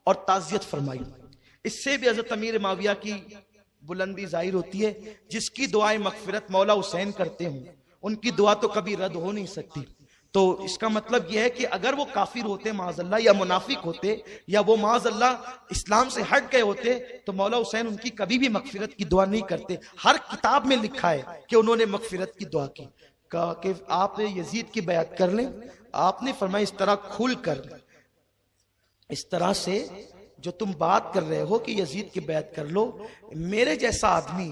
और ताज़ियत फरमाई। इससे भी हज़रत अमीर माविया की बुलंदी जाहिर होती है। जिसकी दुआएं मगफिरत मौला हुसैन करते हों उनकी दुआ तो कभी रद्द हो नहीं सकती। तो इसका मतलब यह है कि अगर वो काफिर होते माज़अल्लाह, या मुनाफिक होते, या वो माज़अल्लाह इस्लाम से हट गए होते, तो मौला हुसैन उनकी कभी भी मगफिरत की दुआ नहीं करते। हर किताब में लिखा है कि उन्होंने मगफिरत की दुआ की। कहा कि आप यजीद की बयात कर लें। आपने फरमाया इस तरह खुल कर, इस तरह से जो तुम बात कर रहे हो कि यजीद की बयात कर लो, मेरे जैसा आदमी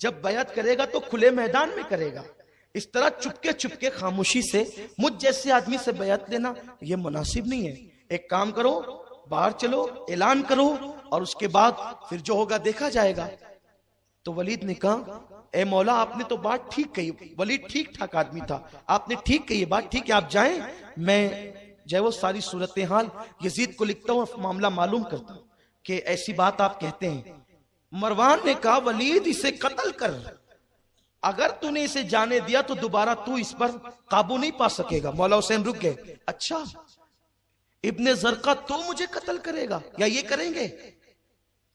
जब बयात करेगा तो खुले मैदान में करेगा। इस तरह चुपके चुपके खामोशी से मुझ जैसे आदमी से बयात लेना यह मुनासिब नहीं है। एक काम करो, बाहर चलो, ऐलान करो और उसके बाद फिर जो होगा देखा जाएगा। तो वलीद ने कहा ए मौला आपने तो बात ठीक कही, वलीद ठीक ठाक आदमी था, आपने ठीक कही बात, ठीक है आप जाएं, मैं जो वो सारी सूरत हाल यजीद को लिखता हूँ, मामला मालूम करता हूँ कि ऐसी बात आप कहते हैं। मरवान ने कहा वलीद इसे कत्ल कर, अगर तूने इसे जाने दिया तो दोबारा तू इस पर काबू नहीं पा सकेगा। मौला हुसैन रुक गए। अच्छा इब्ने ज़रक़ा तू मुझे कत्ल करेगा या ये करेंगे,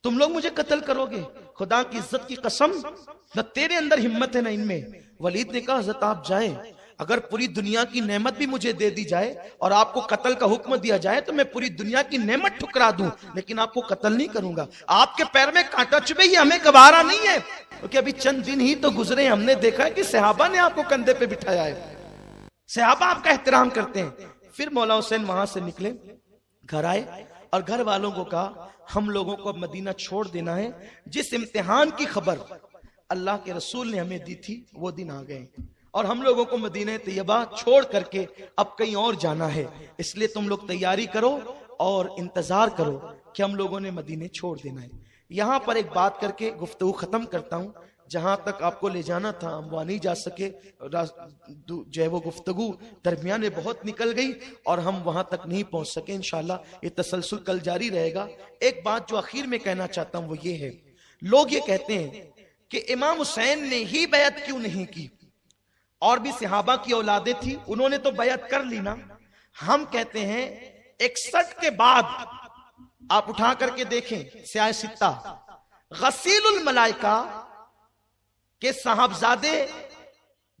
तुम लोग मुझे कत्ल करोगे? खुदा की इज्जत की कसम, न तेरे अंदर हिम्मत है न इनमें। वलीद ने कहा हज़रत आप जाए, अगर पूरी दुनिया की नेमत भी मुझे दे दी जाए और आपको कत्ल का हुक्म दिया जाए तो मैं पूरी दुनिया की नेमत ठुकरा दूं, लेकिन आपको कत्ल नहीं करूंगा। आपके पैर में कांटा चुभे ये हमें गवारा नहीं है, क्योंकि अभी चंद दिन ही तो गुजरे, हमने देखा है कि सहाबा ने आपको कंधे पे बिठाया है, सहाबा आपका एहतराम करते हैं। फिर मौला हुसैन वहां से निकले, घर आए और घर वालों को कहा हम लोगों को अब मदीना छोड़ देना है। जिस इम्तिहान की खबर अल्लाह के रसूल ने हमें दी थी वो दिन आ गए और हम लोगों को मदीना तैयबा छोड़ करके अब कहीं और जाना है, इसलिए तुम लोग तैयारी करो और इंतजार करो कि हम लोगों ने मदीने छोड़ देना है। यहां पर एक बात करके गुफ्तगू खत्म करता हूं, जहां तक आपको ले जाना था हम वहां नहीं जा सके, जो है वो गुफ्तगू दरमियान में बहुत निकल गई और हम वहां तक नहीं पहुंच सके। इंशाल्लाह ये तसलसल कल जारी रहेगा। एक बात जो आखिर में कहना चाहता हूं वो ये है, लोग ये कहते हैं कि इमाम हुसैन ने ही बैत क्यों नहीं की, और भी सहाबा की औलादे थी उन्होंने तो बैत कर ली ना। हम कहते हैं 61 के बाद आप उठा करके देखें सियासित्ता, गसीलुल मलाइका के साहबजादे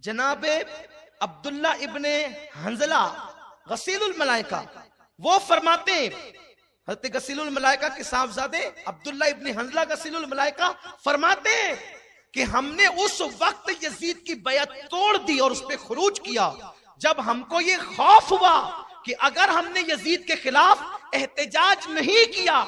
जनाबे अब्दुल्ला इब्ने हंजला गसीलुल मलाइका, वो फरमाते हैं, हज़रत गसीलुल मलाइका के साहबजादे अब्दुल्ला इब्ने हंजला गसीलुल मलाइका फरमाते हैं कि हमने उस वक्त यजीद की बैत तोड़ दी और उस पर खुरूज किया जब हमको ये खौफ हुआ कि अगर हमने यजीद के खिलाफ एहतजाज नहीं किया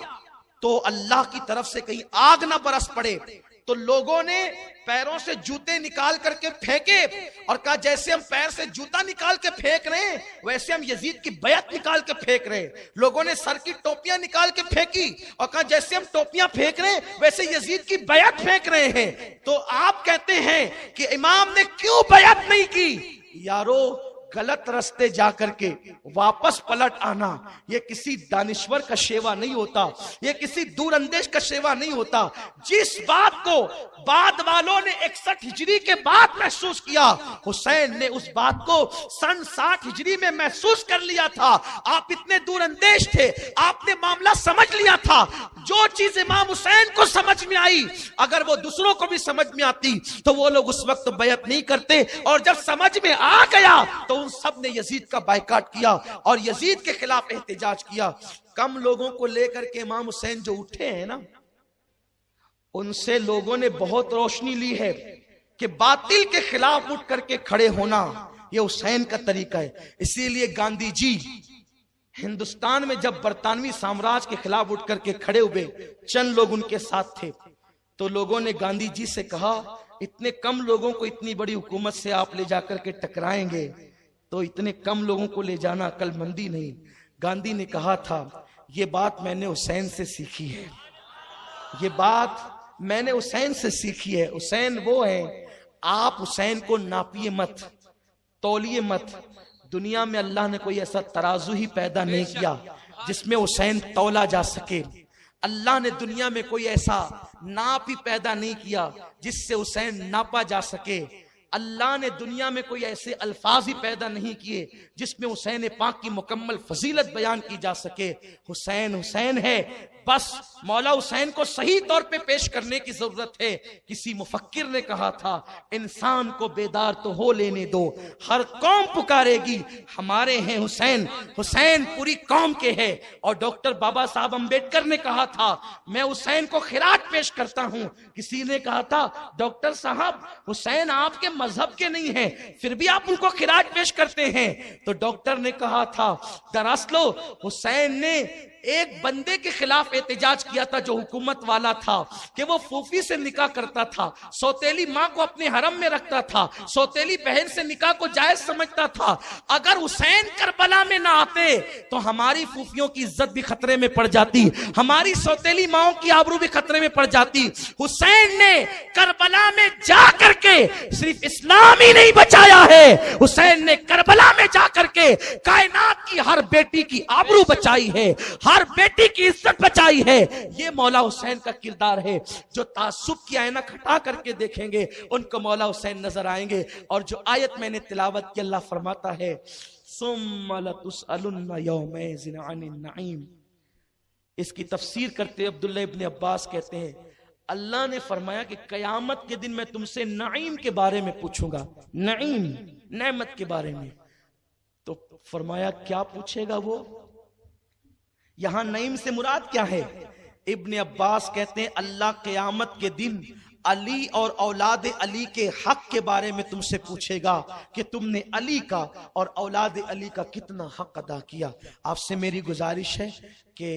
तो अल्लाह की तरफ से कहीं आग ना बरस पड़े। तो लोगों ने पैरों से जूते निकाल करके फेंके और कहा जैसे हम पैर से जूता निकाल के फेंक रहे हैं वैसे हम यजीद की बैत निकाल के फेंक रहे हैं। लोगों ने सर की टोपियां निकाल के फेंकी और कहा जैसे हम टोपियां फेंक रहे हैं वैसे यजीद की बैत फेंक रहे हैं। तो आप कहते हैं कि इमाम ने क्यों बैत नहीं की? यारो गलत रास्ते जाकर के वापस पलट आना ये किसी दानिश्वर का शेवा नहीं होता, ये किसी दूरअंदेश का शेवा नहीं होता। जिस बात को बाद वालों ने 61 हिजरी के बाद महसूस किया, हुसैन ने उस बात को सन 60 हिजरी में महसूस कर लिया था। आप इतने दूरअंदेश थे, आपने मामला समझ लिया था। जो चीज इमाम हुसैन को समझ में आई अगर वो दूसरों को भी समझ में आती तो वो लोग उस वक्त बैत नहीं करते, और जब समझ में आ गया तो उन सब ने यजीद का बायकाट किया और यजीद के खिलाफ एहतजाज किया। कम लोगों को लेकर के इमाम हुसैन जो उठे हैं ना, उनसे लोगों ने बहुत रोशनी ली है कि बातिल के खिलाफ उठ करके खड़े होना ये हुसैन का तरीका है। इसीलिए गांधी जी हिंदुस्तान में जब बरतानवी साम्राज्य के खिलाफ उठ करके खड़े हुए, चंद लोग उनके साथ थे, तो लोगों ने गांधी जी से कहा इतने कम लोगों को इतनी बड़ी हुकूमत से आप ले जाकर के टकराएंगे तो इतने कम लोगों को ले जाना अक्लमंदी नहीं। गांधी ने कहा था ये बात मैंने हुसैन से सीखी है, ये बात मैंने हुसैन से सीखी है। हुसैन वो है, आप हुसैन को नापिए मत, तौलिए मत। दुनिया में अल्लाह ने कोई ऐसा तराजू ही पैदा नहीं किया जिसमें हुसैन तौला जा सके। अल्लाह ने दुनिया में कोई ऐसा नाप ही पैदा नहीं किया जिससे हुसैन नापा जा सके। अल्लाह ने दुनिया में कोई ऐसे अल्फाज ही पैदा नहीं किए जिसमें हुसैन पाक की मुकम्मल फजीलत बयान की जा सके। हुसैन हुसैन है, बस मौला हुसैन को सही तौर पे पेश करने की जरूरत है। किसी मुफक्किर ने कहा था इंसान को बेदार तो हो लेने दो, हर कौम पुकारेगी हमारे हैं हुसैन, हुसैन पूरी कौम के है। और डॉक्टर बाबा साहब अम्बेडकर ने कहा था मैं हुसैन को खिरात पेश करता हूं। किसी ने कहा था डॉक्टर साहब हुसैन आपके मजहब के नहीं है फिर भी आप उनको खिरात पेश करते हैं। तो डॉक्टर ने कहा था दरअसल हुसैन ने एक बंदे के खिलाफ एहतजाज किया था जो हुकूमत वाला था कि वो फूफी से निकाह करता था, सौतेली माँ को अपने हरम में रखता था, सौतेली बहन से निकाह को जायज समझता था। अगर हुसैन करबला में ना आते तो हमारी फूफियों की इज्जत भी खतरे में पड़ जाती, हमारी सौतेली माओं की आबरू भी खतरे में पड़ जाती। हुसैन ने करबला में जा करके सिर्फ इस्लाम ही नहीं बचाया है, हुसैन ने करबला में जा करके कायनात की हर बेटी की आबरू बचाई है, हर बेटी की इज्जत बचाई है। ये मौला हुसैन का किरदार है। जो तासुब की ऐनक हटा करके देखेंगे उनको मौला हुसैन नजर आएंगे। और जो आयत मैंने तिलावत की, अल्लाह फरमाता है सुम्मा लतुसअलुन्ना यौमइज़िन अनिन नईम। इसकी तफसीर करते अब्दुल्लाह इब्न अब्बास कहते हैं अल्लाह ने फरमाया कि कयामत के दिन मैं तुमसे नईम के बारे में पूछूंगा, नईम नेमत के बारे में। तो फरमाया क्या पूछेगा वो? यहां नईम से मुराद क्या है? इब्न अब्बास कहते हैं अल्लाह क़यामत के दिन अली और औलाद अली के हक के बारे में तुमसे पूछेगा कि तुमने अली का और औलाद अली का कितना हक अदा किया। आपसे मेरी गुजारिश है कि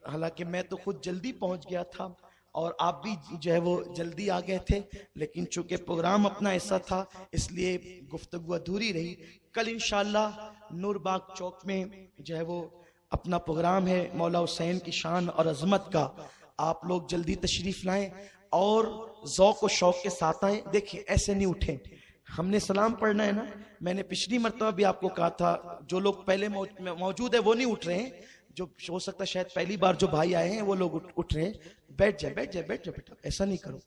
हालांकि मैं तो खुद जल्दी पहुंच गया था और आप भी जो है वो जल्दी आ गए थे, लेकिन चूंकि प्रोग्राम अपना ऐसा था इसलिए गुफ्तगू अधूरी रही। कल इंशाअल्लाह नूरबाग चौक में जो है वो अपना प्रोग्राम है मौला हुसैन की शान और अजमत का। आप लोग जल्दी तशरीफ लाएं और ज़ौक़ व शौक़ के साथ आए। देखिए ऐसे नहीं उठें, हमने सलाम पढ़ना है ना। मैंने पिछली मरतबा भी आपको कहा था जो लोग पहले मौजूद है वो नहीं उठ रहे हैं, जो हो सकता है शायद पहली बार जो भाई आए हैं वो लोग उठ रहे हैं। बैठ जाए बैठ जाए बैठ जाए बेटा, ऐसा नहीं करो।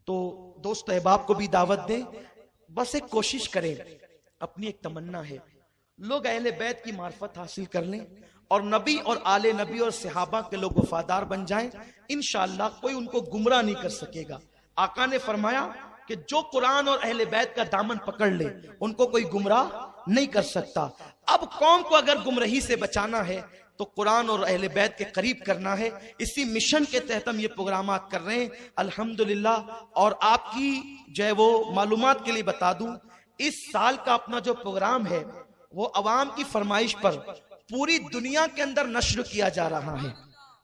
तो दोस्त अहबाब को भी दावत दें, बस एक कोशिश करें। अपनी एक तमन्ना है लोग अहले बैत की मार्फत हासिल कर लें और नबी और आले नबी और सहाबा के लोग वफादार बन जाएं। इंशाअल्लाह कोई उनको गुमराह नहीं कर सकेगा। आका ने फरमाया कि जो कुरान और अहले बैत का दामन पकड़ ले उनको कोई गुमराह नहीं कर सकता। अब कौम को अगर गुमराही से बचाना है तो कुरान और अहले बैत के करीब करना है। इसी मिशन के तहत हम ये प्रोग्राम कर रहे हैं अल्हम्दुलिल्लाह। और आपकी जो है वो मालूमात के लिए बता दूं, इस साल का अपना जो प्रोग्राम है वो अवाम की फरमाइश पर पूरी दुनिया के अंदर नश्र किया जा रहा है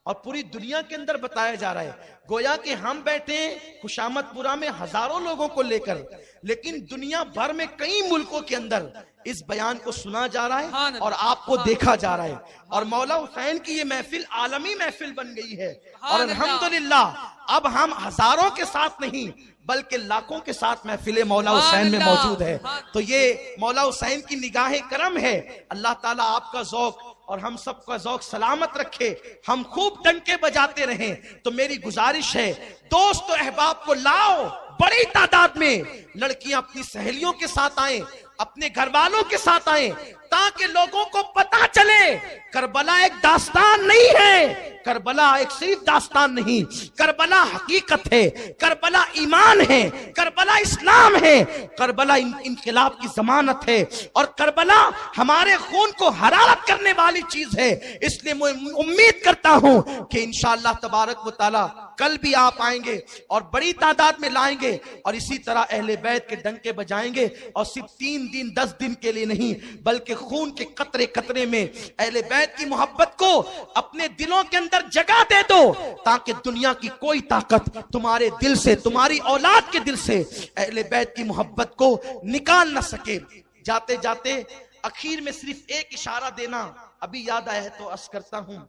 और पूरी दुनिया के अंदर बताया जा रहा है। गोया कि हम बैठे खुशामदपुरा में हजारों लोगों को लेकर, लेकिन दुनिया भर में कई मुल्कों के अंदर इस बयान को सुना जा रहा है और आपको देखा जा रहा है। और मौला हुसैन की ये महफिल आलमी महफिल बन गई है। और अल्हम्दुलिल्लाह अब हम हजारों के साथ नहीं बल्कि लाखों के साथ महफिल मौला हुसैन में मौजूद है। तो ये मौला हुसैन की निगाह करम है। अल्लाह ताला आपका ज़ौक़ और हम सबका ज़ौक़ सलामत रखे, हम खूब डंके बजाते रहें। तो मेरी गुजारिश है दोस्त अहबाब को लाओ, बड़ी तादाद में लड़कियां अपनी सहेलियों के साथ आए, अपने घर वालों के साथ आए, ताकि लोगों को पता चले करबला एक दास्तान नहीं है, करबला एक सिर्फ दास्तान नहीं, करबला हकीकत है, करबला ईमान है, करबला इस्लाम है, करबला इनकलाब की जमानत है और करबला हमारे खून को हरारत करने वाली चीज है। इसलिए मैं उम्मीद करता हूं कि इंशाअल्लाह तबारक व तआला कल भी आप आएंगे और बड़ी तादाद में लाएंगे और इसी तरह अहले बैत के डंके बजाएंगे। और सिर्फ 3 दिन 10 दिन के लिए नहीं बल्कि खून के कतरे कतरे में अहले बैत की मोहब्बत को अपने दिलों के अंदर जगह दे दो, ताकि दुनिया की कोई ताकत तुम्हारे दिल से, तुम्हारी औलाद के दिल से अहले बैत की मोहब्बत को निकाल ना सके। जाते जाते आखिर में सिर्फ एक इशारा देना अभी याद आया है तो अर्ज करता हूं।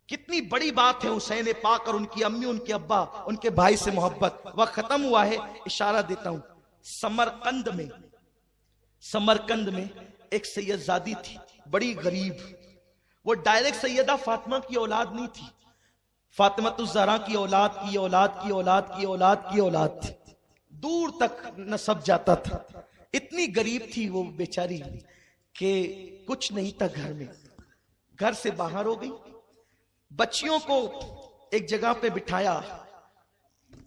कितनी बड़ी बात है हुसैन पाक और उनकी अम्मी, उनके अब्बा, उनके भाई से मोहब्बत। वह खत्म हुआ है, इशारा देता हूं। समरकंद में एक सैयदजादी थी, बड़ी गरीब। वो डायरेक्ट सैयदा फातिमा की औलाद नहीं थी, फातिमातुज़ ज़हरा की औलाद की औलाद की औलाद की औलाद की औलाद थी, दूर तक नसब जाता था। इतनी गरीब थी वो बेचारी कि कुछ नहीं था घर में। घर से बाहर हो गई, बच्चियों को एक जगह पे बिठाया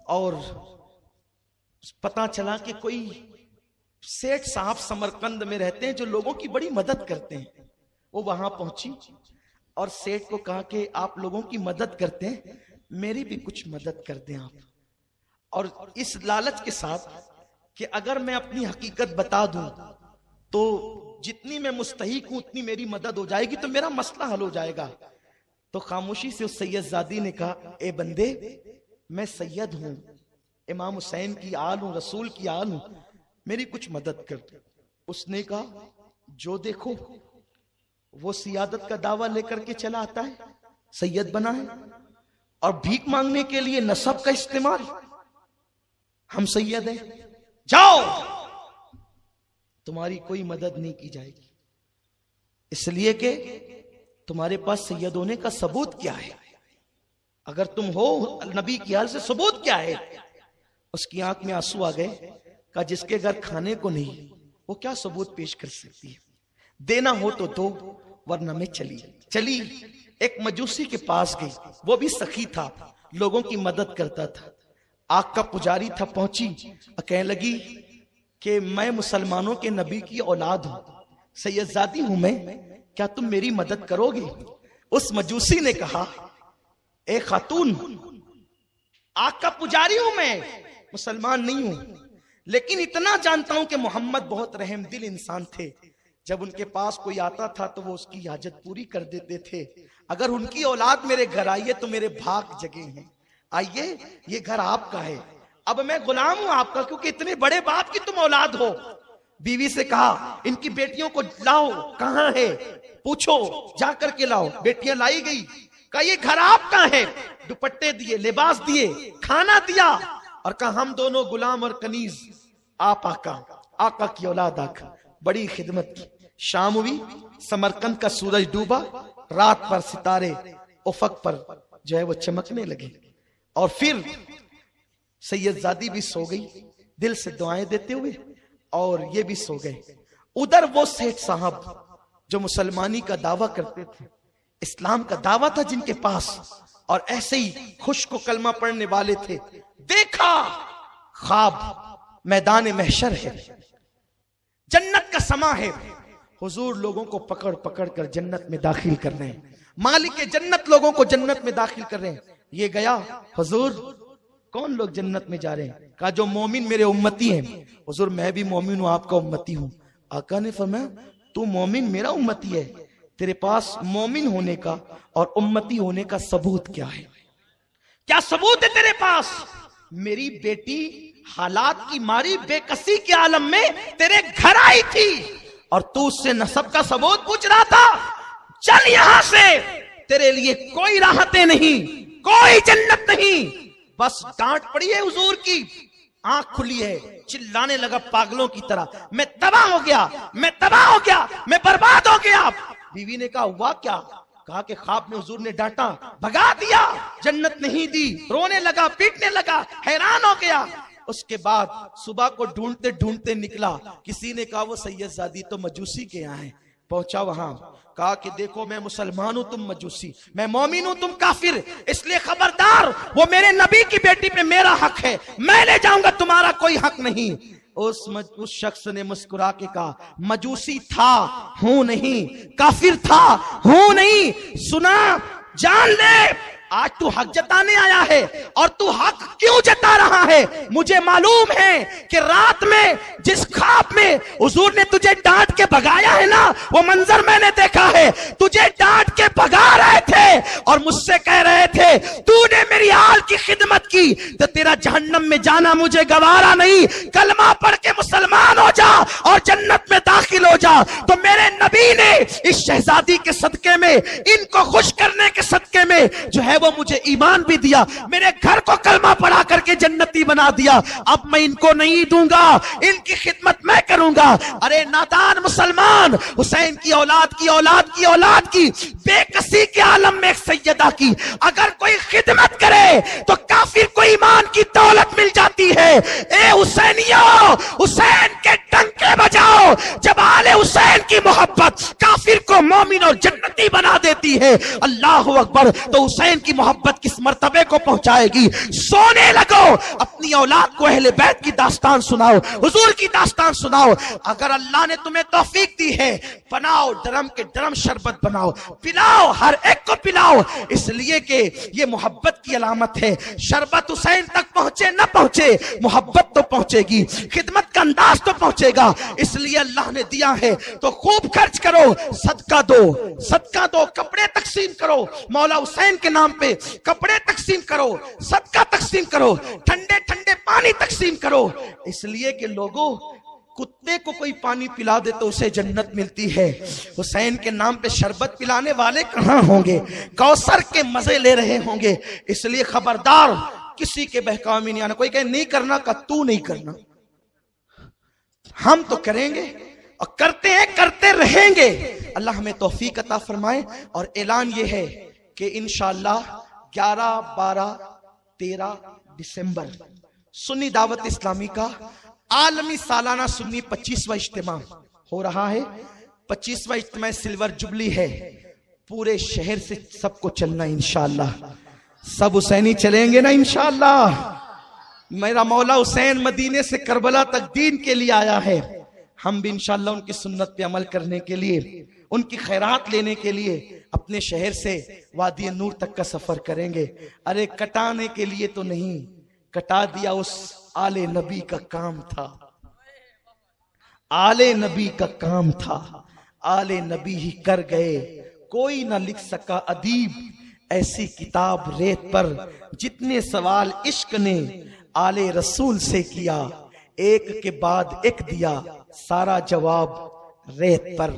और पता चला कि कोई सेठ साहब समरकंद में रहते हैं जो लोगों की बड़ी मदद करते हैं। वो वहां पहुंची और सेठ को कहा कि आप लोगों की मदद करते हैं, मेरी भी कुछ मदद कर दें आप। और इस लालच के साथ कि अगर मैं अपनी हकीकत बता दूं तो जितनी मैं मुस्तहिक हूं उतनी मेरी मदद हो जाएगी, तो मेरा मसला हल हो जाएगा। तो खामोशी से उस सैयदजादी ने कहा, ए बंदे, मैं सैयद हूं, इमाम हुसैन की आल हूं, रसूल की आल हूं, मेरी कुछ मदद कर। उसने कहा, जो देखो वो सियादत का दावा लेकर के चला आता है, सैयद बना है, और भीख मांगने के लिए नसब का इस्तेमाल, हम सैयद हैं, जाओ, तुम्हारी कोई मदद नहीं की जाएगी, इसलिए कि तुम्हारे पास सैयद होने का सबूत क्या है? अगर तुम हो नबी की हाल से, सबूत क्या है? उसकी आंख में आंसू आ गए। कहा, जिसके घर खाने को नहीं वो क्या सबूत पेश कर सकती है? देना हो तो दो, वरना मैं चली एक मजूसी के पास गई, वो भी सखी था, लोगों की मदद करता था, आग का पुजारी था। पहुंची, कहने लगी कि मैं मुसलमानों के नबी की औलाद हूं, सैयदजादी हूं मैं, क्या तुम मेरी मदद करोगे? उस मजूसी ने कहा, ए खातून, आग का पुजारी हूं मैं, मुसलमान नहीं हूं, लेकिन इतना जानता हूं कि मोहम्मद बहुत रहमदिल इंसान थे। जब उनके पास कोई आता था तो वो उसकी हाजत पूरी कर देते थे। अगर उनकी औलाद मेरे घर आई है तो मेरे भाग जगे हैं। आइए, ये घर आपका है, अब मैं गुलाम हूं आपका, क्योंकि इतने बड़े बाप की तुम औलाद हो। बीवी से कहा, इनकी बेटियों को लाओ, कहां है पूछो, जा करके लाओ। बेटियां लाई गई। कहा, ये घर आपका है, दुपट्टे दिए, लिबास दिए, खाना दिया, और कहा, हम दोनों गुलाम और कनीज, आप आका की औलाद, आका। बड़ी खिदमत की। शाम हुई, समरकंद का सूरज डूबा, रात पर सितारे उफक पर जो है वो चमकने लगे, और फिर सैयदजादी भी सो गई, दिल से दुआएं देते हुए, और ये भी सो गए। उधर वो सेठ साहब जो मुसलमानी का दावा करते थे, इस्लाम का दावा था जिनके पास, और ऐसे ही खुश को कलमा पढ़ने वाले थे, देखा ख्वाब मैदान महशर है, जन्नत का समा है, हुजूर लोगों को पकड़ पकड़ कर जन्नत में दाखिल कर रहे हैं, मालिक जन्नत लोगों को जन्नत में दाखिल कर रहे हैं। ये गया, हुजूर कौन लोग जन्नत में जा रहे हैं? कहा, जो मोमिन मेरे उम्मती हैं। हुजूर मैं भी मोमिन हूं, आपका उम्मती हूं। आका ने फरमाया, तू मोमिन मेरा उम्मती है, तेरे पास मोमिन होने का और उम्मती होने का सबूत क्या है? क्या सबूत है तेरे पास? मेरी बेटी हालात की मारी बेकसी के आलम में तेरे घर आई थी, और तू उससे नसब का सबूत पूछ रहा था। चल यहां से, तेरे लिए कोई राहतें नहीं, कोई जन्नत नहीं। बस डांट पड़ी है हुजूर की, आंख खुली है, चिल्लाने लगा पागलों की तरह, मैं तबाह हो गया, मैं तबाह हो गया, मैं बर्बाद हो गया। बीवी ने कहा, हुआ क्या? कहा कि ख्वाब में हुजूर ने डांटा, भगा दिया, जन्नत नहीं दी, रोने लगा, पीटने लगा, हैरान हो गया। उसके बाद सुबह को ढूंढते ढूंढते निकला, किसी ने कहा वो सैयदजादी तो मजूसी के यहाँ है। पहुंचा वहां, कहा कि देखो मैं मुसलमान हूं, तुम मजूसी, मैं मोमिन हूं, तुम काफिर, इसलिए खबरदार, वो मेरे नबी की बेटी पे मेरा हक है, मैं ले जाऊंगा, तुम्हारा कोई हक नहीं। उस शख्स ने मुस्कुरा के कहा, मजूसी था, हूं नहीं, काफिर था, हूं नहीं, सुना, जान ले, आज तू हक जताने आया है, और तू हक क्यों जता रहा है? मुझे मालूम है कि रात में जिस ख्वाब में हुजूर ने तुझे डांट के भगाया है ना, वो मंजर मैंने देखा है। तुझे डांट के भगा रहे थे और मुझसे कह रहे थे, तूने मेरी हाल की खिदमत की तो तेरा जहन्नम में जाना मुझे गवारा नहीं, कलमा पढ़ के मुसलमान हो जा और जन्नत में दाखिल हो जा। तो मेरे नबी ने इस शहजादी के सदके में, इनको खुश करने के सदके में जो है वो मुझे ईमान भी दिया, मेरे घर को कलमा पढ़ा करके जन्नती बना दिया। अब मैं इनको नहीं दूंगा, इनकी खिदमत मैं करूंगा। अरे नादान मुसलमान, हुसैन की औलाद की औलाद की औलाद की बेकसी के आलम में एक सैयदा की अगर कोई खिदमत करे तो काफिर को ईमान की दौलत मिल जाती है। ए हुसैनियों, हुसैन के डंके बजाओ, जब आले हुसैन की मोहब्बत काफिर को मोमिन और जन्नती बना देती है। अल्लाह अकबर। तो हुसैन की मोहब्बत किस मर्तबे को पहुंचाएगी? सोने लगो, अपनी औलाद को अहले बैत की दास्तान सुनाओ, हुजूर की दास्तान सुनाओ। अगर अल्लाह ने तुम्हें तौफीक दी है, बनाओ, डरम के डरम शरबत बनाओ, पिलाओ, हर एक को पिलाओ, इसलिए कि ये मोहब्बत की अलामत है। शरबत हुसैन तक पहुंचे न पहुंचे, मोहब्बत तो पहुंचेगी, खिदमत का अंदाज तो पहुंचेगा। इसलिए अल्लाह ने दिया है तो खूब खर्च करो, सदका दो, सदका दो, कपड़े तकसीम करो, मौला हुसैन के नाम पे कपड़े तकसीम करो, सदका तकसीम करो, ठंडे ठंडे पानी तकसीम करो। इसलिए कि लोगों, कुत्ते को कोई पानी पिला दे तो उसे जन्नत मिलती है, हुसैन के नाम पे शरबत पिलाने वाले कहां होंगे? कौसर के मजे ले रहे होंगे। इसलिए खबरदार, किसी के बहकावे में नहीं आना। कोई कहे नहीं करना, का तू नहीं करना, हम तो करेंगे और करते हैं, करते रहेंगे। अल्लाह हमें तौफीक अता फरमाए। और ऐलान ये है कि इंशाअल्लाह 11, 12, 13 दिसंबर सुन्नी दावत इस्लामी का आलमी सालाना सुन्नी 25वां इज्तिमा हो रहा है। 25वां इज्तिमा सिल्वर जुबली है। पूरे शहर से सबको चलना इंशाअल्लाह। सब हुसैनी चलेंगे ना इंशाअल्लाह। मेरा मौला हुसैन मदीने से करबला तक दीन के लिए आया है। हम भी इंशाअल्लाह उनकी सुन्नत पे अमल करने के लिए, उनकी खैरात लेने के लिए अपने शहर से वादी नूर तक का सफर करेंगे। अरे कटाने के लिए तो नहीं, कटा दिया उस आले नबी का काम था, आले नबी का काम था, आले नबी ही कर गए। कोई ना लिख सका अदीब ऐसी किताब रेत पर, जितने सवाल इश्क ने आले रसूल से किया, एक के बाद एक दिया सारा जवाब रेत पर।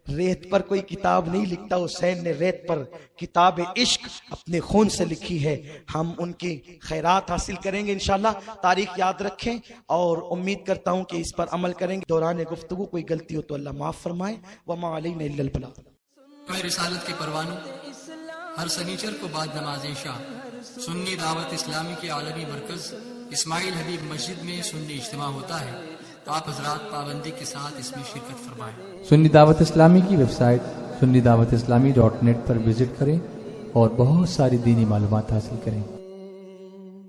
रेत पर कोई किताब नहीं लिखता, हुसैन ने रेत पर किताब इश्क अपने खून से लिखी है। हम उनकी खैरात हासिल करेंगे इंशाल्लाह। तारीख याद रखें और उम्मीद करता हूं कि इस पर अमल करेंगे। दौरान गुफ्तगू कोई गलती हो तो अल्लाह माफ फरमाए। वमा अलैना इल्लल बलाग। रिसालत के परवानों, हर सनीचर को बाद नमाज इशा सुन्नी दावत इस्लामी के आलमी मरकज इस्माइल हबीब मस्जिद में सुन्नी इज्तिमा होता है। आप हजरात पाबंदी के साथ इसमें शिरकत फरमाएं। सुन्नी दावत इस्लामी की वेबसाइट sunnidawatislamI.net पर विजिट करें और बहुत सारी दीनी मालूमात हासिल करें।